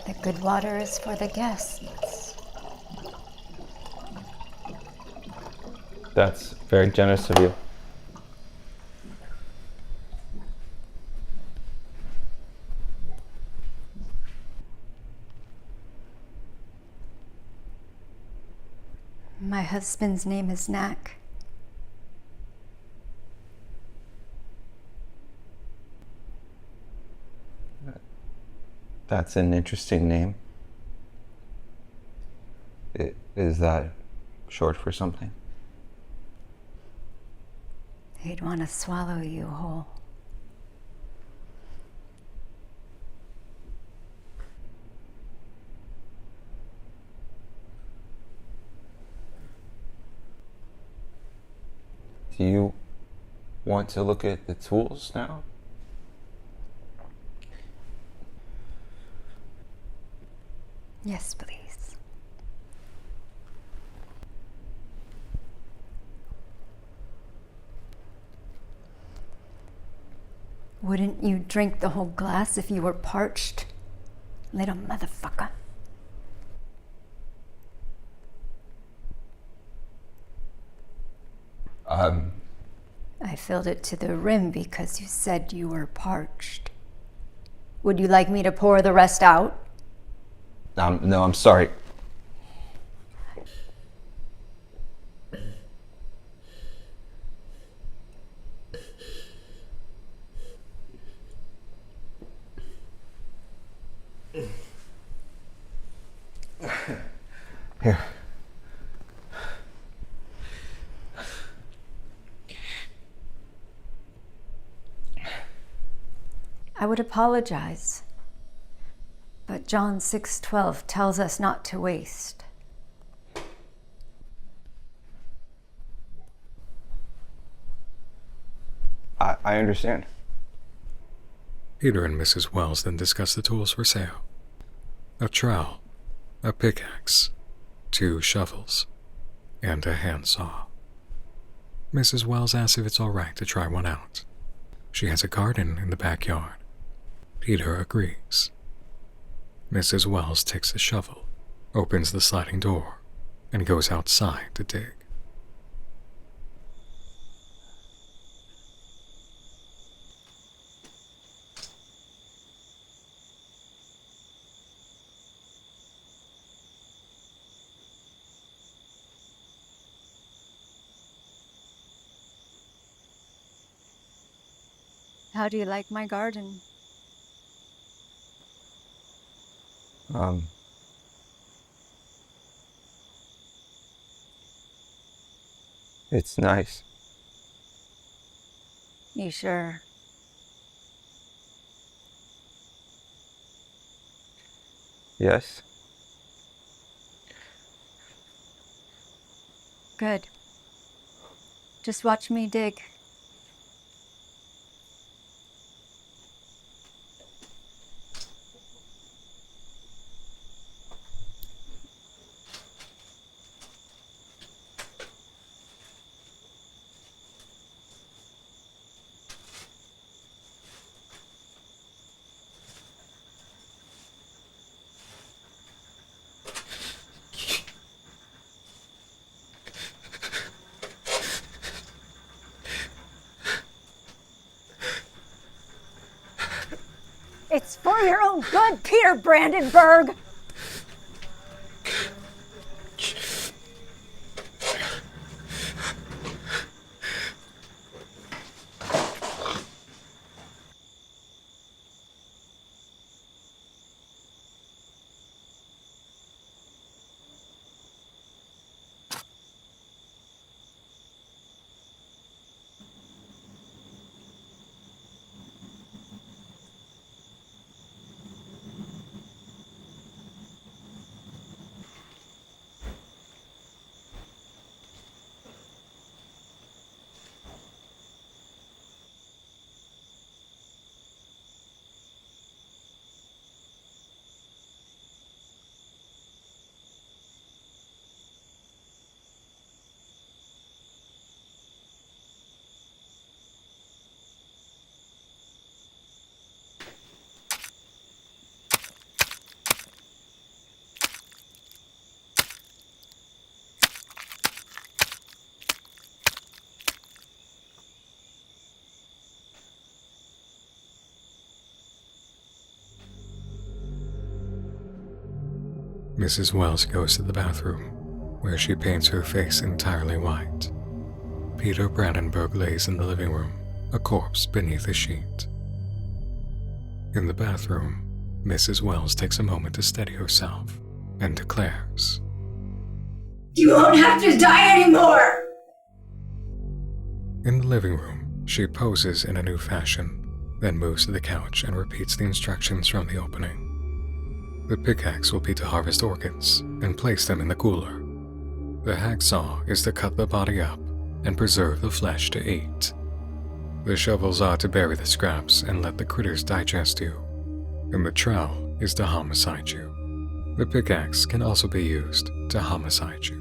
The good water is for the guests. That's very generous of you. My husband's name is Knack. That's an interesting name. Is that short for something? He'd want to swallow you whole. Do you want to look at the tools now? Yes, please. Wouldn't you drink the whole glass if you were parched? Little motherfucker. I filled it to the rim because you said you were parched. Would you like me to pour the rest out? No, I'm sorry. Here. I would apologize, but John 6:12 tells us not to waste. I understand. Peter and Mrs. Wells then discuss the tools for sale. A trowel, a pickaxe, 2 shovels, and a handsaw. Mrs. Wells asks if it's all right to try one out. She has a garden in the backyard. Peter agrees. Mrs. Wells takes a shovel, opens the sliding door, and goes outside to dig. How do you like my garden? It's nice. You sure? Yes. Good. Just watch me dig. It's for your own good, Peter Brandenburg! Mrs. Wells goes to the bathroom, where she paints her face entirely white. Peter Brandenburg lays in the living room, a corpse beneath a sheet. In the bathroom, Mrs. Wells takes a moment to steady herself and declares, You won't have to die anymore! In the living room, she poses in a new fashion, then moves to the couch and repeats the instructions from the opening. The pickaxe will be to harvest orchids and place them in the cooler. The hacksaw is to cut the body up and preserve the flesh to eat. The shovels are to bury the scraps and let the critters digest you. And the trowel is to homicide you. The pickaxe can also be used to homicide you.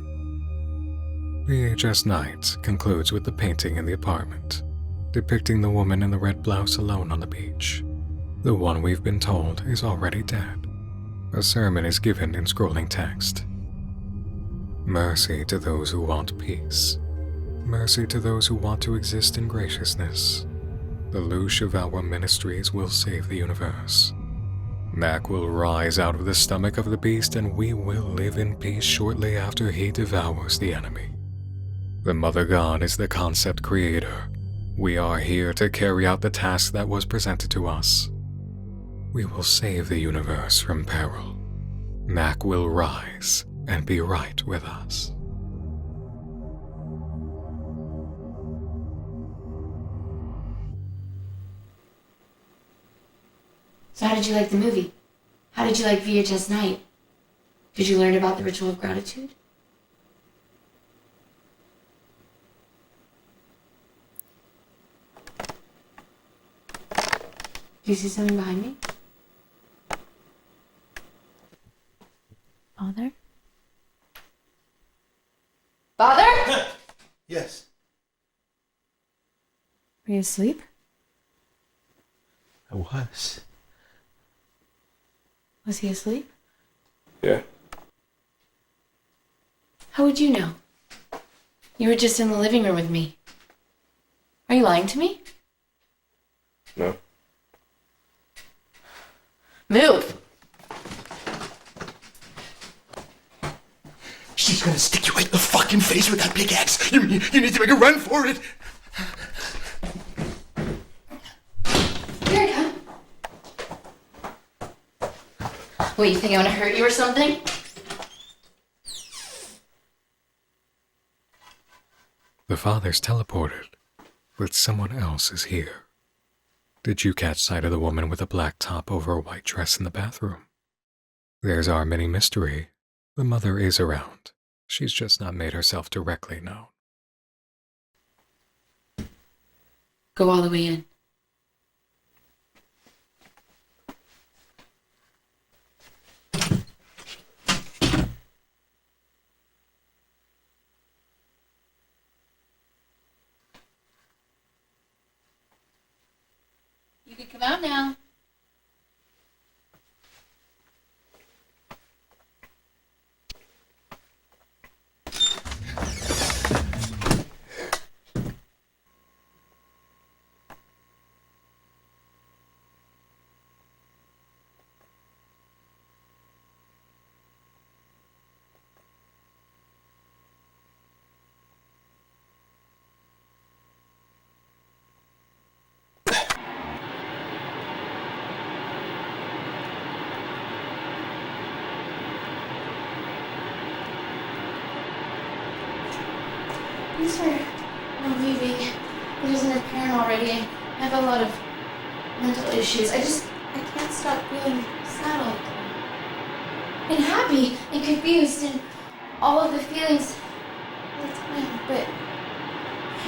VHS night concludes with the painting in the apartment. depicting the woman in the red blouse alone on the beach. The one we've been told is already dead. A sermon is given in scrolling text. Mercy to those who want peace. Mercy to those who want to exist in graciousness. The loosh of our ministries will save the universe. Mac will rise out of the stomach of the beast, and we will live in peace shortly after he devours the enemy. The Mother God is the concept creator. We are here to carry out the task that was presented to us. We will save the universe from peril. Mac will rise and be right with us. So how did you like the movie? How did you like VHS Night? Did you learn about the ritual of gratitude? Do you see something behind me? Father? Father? Yes. Were you asleep? I was. Was he asleep? Yeah. How would you know? You were just in the living room with me. Are you lying to me? No. Move! She's gonna stick you right in the fucking face with that big axe. You need to make a run for it. Here I come. What, you think I'm gonna hurt you or something? The father's teleported, but someone else is here. Did you catch sight of the woman with a black top over a white dress in the bathroom? There's our mini mystery. The mother is around. She's just not made herself directly known. Go all the way in. You can come out now. Thanks for not leaving. It isn't apparent already. I have a lot of mental issues. I can't stop feeling sad all the time. And happy and confused and all of the feelings all the time. But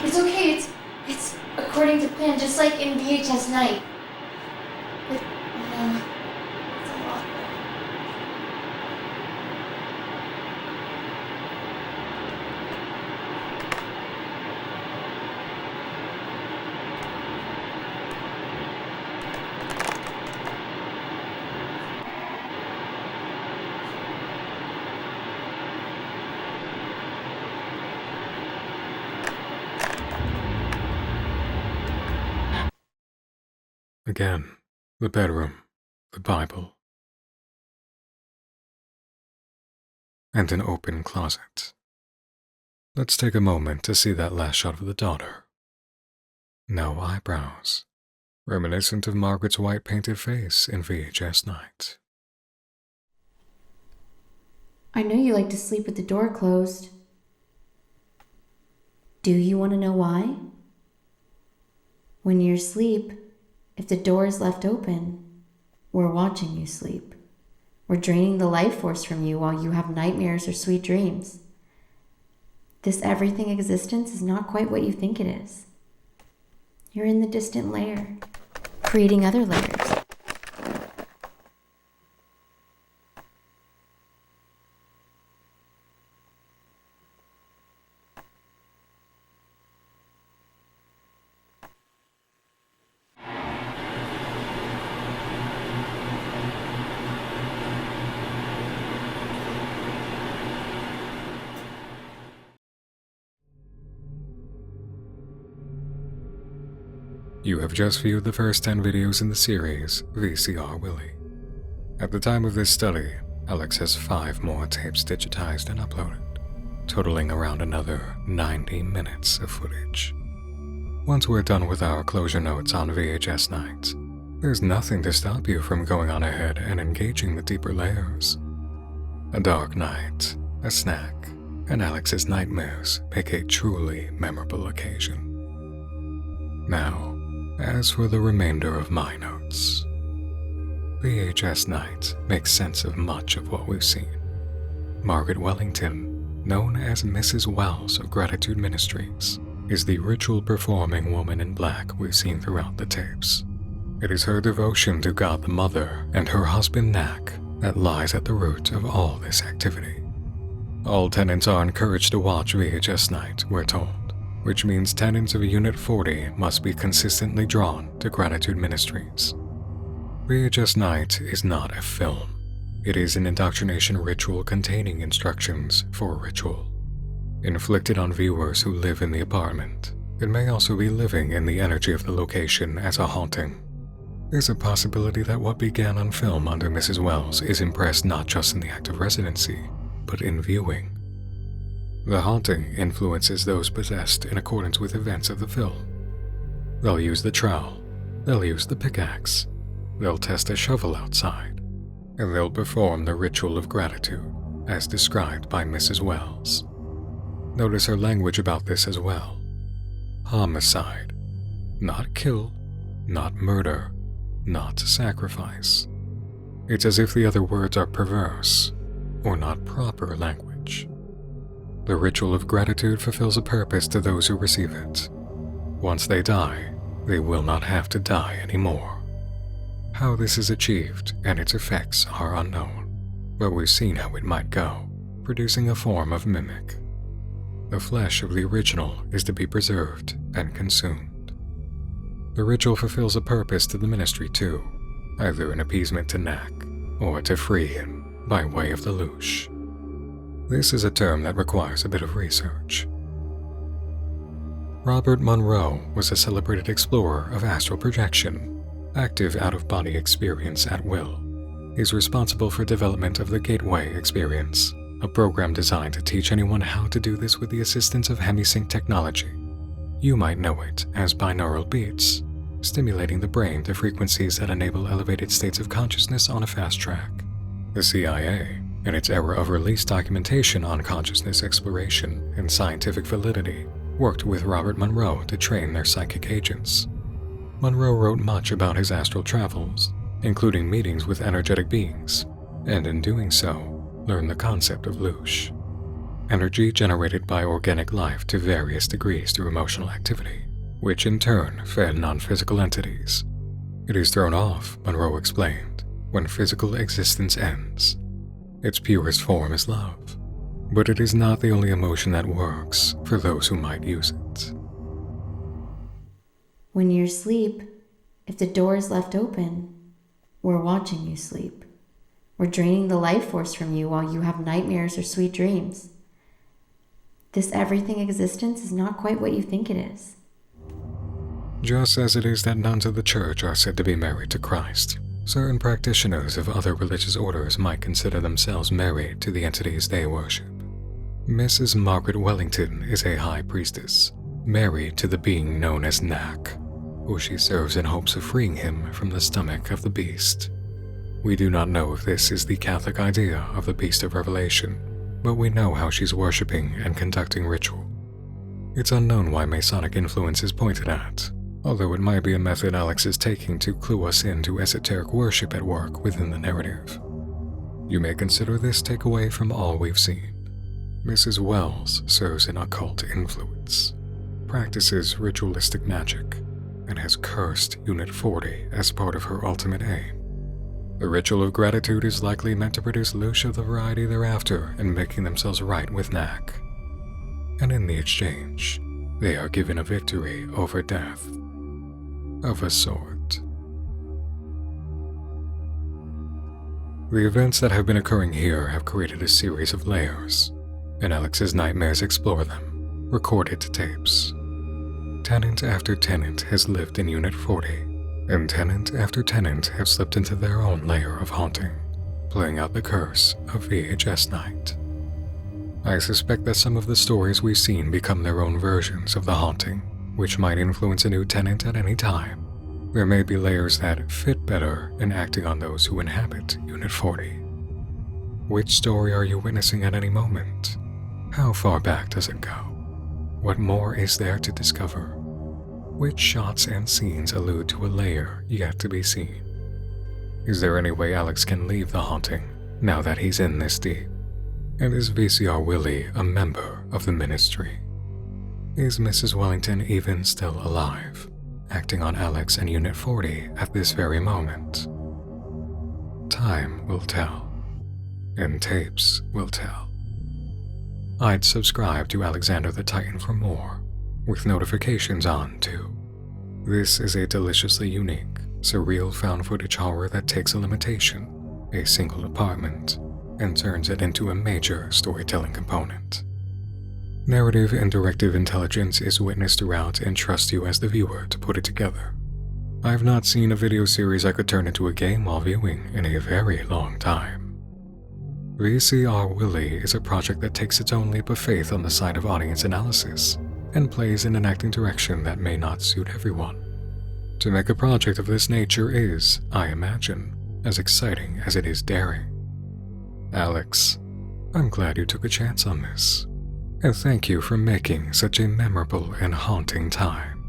it's okay. It's according to plan, just like in VHS Night. But I know it's a lot. Again, the bedroom, the Bible, and an open closet. Let's take a moment to see that last shot of the daughter. No eyebrows, reminiscent of Margaret's white painted face in VHS Night. I know you like to sleep with the door closed. Do you want to know why? When you're asleep, if the door is left open, we're watching you sleep. We're draining the life force from you while you have nightmares or sweet dreams. This everything existence is not quite what you think it is. You're in the distant layer, creating other layers. You have just viewed the first 10 videos in the series VCR Willie. At the time of this study, Alex has 5 more tapes digitized and uploaded, totaling around another 90 minutes of footage. Once we're done with our closure notes on VHS nights, there's nothing to stop you from going on ahead and engaging the deeper layers. A dark night, a snack, and Alex's nightmares make a truly memorable occasion. Now, as for the remainder of my notes, VHS night makes sense of much of what we've seen. Margaret Wellington, known as Mrs. Wells of Gratitude Ministries, is the ritual-performing woman in black we've seen throughout the tapes. It is her devotion to God the Mother and her husband Knack that lies at the root of all this activity. All tenants are encouraged to watch VHS night, we're told, which means tenants of Unit 40 must be consistently drawn to Gratitude Ministries. VHS night is not a film. It is an indoctrination ritual containing instructions for a ritual, inflicted on viewers who live in the apartment. It may also be living in the energy of the location as a haunting. There's a possibility that what began on film under Mrs. Wells is impressed not just in the act of residency, but in viewing. The haunting influences those possessed in accordance with events of the film. They'll use the trowel, they'll use the pickaxe, they'll test a shovel outside, and they'll perform the ritual of gratitude, as described by Mrs. Wells. Notice her language about this as well. Homicide. Not kill, not murder, not sacrifice. It's as if the other words are perverse, or not proper language. The ritual of gratitude fulfills a purpose to those who receive it. Once they die, they will not have to die anymore. How this is achieved and its effects are unknown, but we've seen how it might go, producing a form of mimic. The flesh of the original is to be preserved and consumed. The ritual fulfills a purpose to the ministry too, either an appeasement to Knack or to free him by way of the loosh. This is a term that requires a bit of research. Robert Monroe was a celebrated explorer of astral projection, active out-of-body experience at will. He's responsible for development of the Gateway Experience, a program designed to teach anyone how to do this with the assistance of hemisync technology. You might know it as binaural beats, stimulating the brain to frequencies that enable elevated states of consciousness on a fast track. The CIA, in its era of released documentation on consciousness exploration and scientific validity, worked with Robert Monroe to train their psychic agents. Monroe wrote much about his astral travels, including meetings with energetic beings, and in doing so, learned the concept of loosh. Energy generated by organic life to various degrees through emotional activity, which in turn fed non-physical entities. It is thrown off, Monroe explained, when physical existence ends. Its purest form is love, but it is not the only emotion that works for those who might use it. When you're asleep, if the door is left open, we're watching you sleep. We're draining the life force from you while you have nightmares or sweet dreams. This everything existence is not quite what you think it is. Just as it is that nuns of the church are said to be married to Christ, certain practitioners of other religious orders might consider themselves married to the entities they worship. Mrs. Margaret Wellington is a high priestess, married to the being known as Knack, who she serves in hopes of freeing him from the stomach of the beast. We do not know if this is the Catholic idea of the Beast of Revelation, but we know how she's worshipping and conducting ritual. It's unknown why Masonic influence is pointed at, although it might be a method Alex is taking to clue us into esoteric worship at work within the narrative. You may consider this takeaway from all we've seen. Mrs. Wells serves an occult influence, practices ritualistic magic, and has cursed Unit 40 as part of her ultimate aim. The ritual of gratitude is likely meant to produce loosh of the variety thereafter in making themselves right with Knack. And in the exchange, they are given a victory over death, of a sort. The events that have been occurring here have created a series of layers, and Alex's nightmares explore them, recorded to tapes. Tenant after tenant has lived in Unit 40, and tenant after tenant have slipped into their own layer of haunting, playing out the curse of VHS night. I suspect that some of the stories we've seen become their own versions of the haunting, which might influence a new tenant at any time. There may be layers that fit better in acting on those who inhabit Unit 40. Which story are you witnessing at any moment? How far back does it go? What more is there to discover? Which shots and scenes allude to a layer yet to be seen? Is there any way Alex can leave the haunting now that he's in this deep? And is VCR Willie a member of the ministry? Is Mrs. Wellington even still alive, acting on Alex and Unit 40 at this very moment? Time will tell, and tapes will tell. I'd subscribe to Alexander the Titan for more, with notifications on too. This is a deliciously unique, surreal found footage horror that takes a limitation, a single apartment, and turns it into a major storytelling component. Narrative and directive intelligence is witnessed throughout and trusts you as the viewer to put it together. I've not seen a video series I could turn into a game while viewing in a very long time. VCR Willie is a project that takes its own leap of faith on the side of audience analysis and plays in an acting direction that may not suit everyone. To make a project of this nature is, I imagine, as exciting as it is daring. Alex, I'm glad you took a chance on this, and thank you for making such a memorable and haunting time.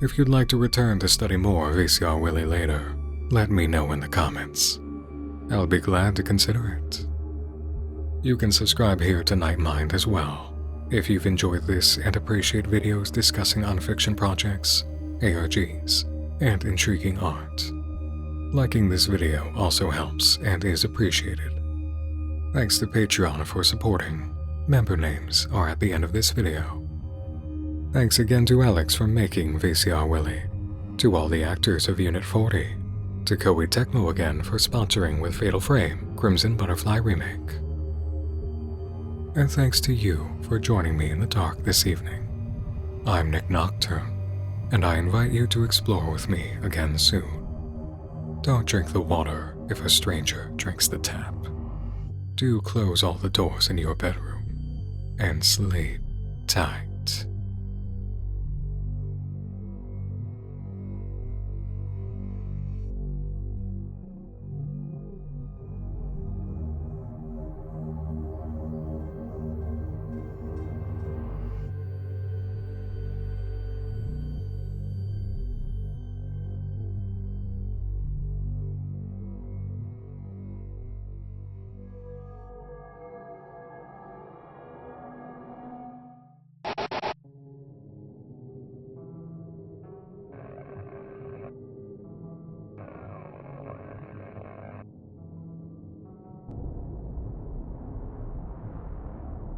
If you'd like to return to study more VCR Willie later, let me know in the comments. I'll be glad to consider it. You can subscribe here to Nightmind as well, if you've enjoyed this and appreciate videos discussing unfiction projects, ARGs, and intriguing art. Liking this video also helps and is appreciated. Thanks to Patreon for supporting. Member names are at the end of this video. Thanks again to Alex for making VCR Willie, to all the actors of Unit 40, to Koei Tecmo again for sponsoring with Fatal Frame Crimson Butterfly Remake. And thanks to you for joining me in the dark this evening. I'm Nick Nocturne, and I invite you to explore with me again soon. Don't drink the water if a stranger drinks the tap. Do close all the doors in your bedroom and sleep tight.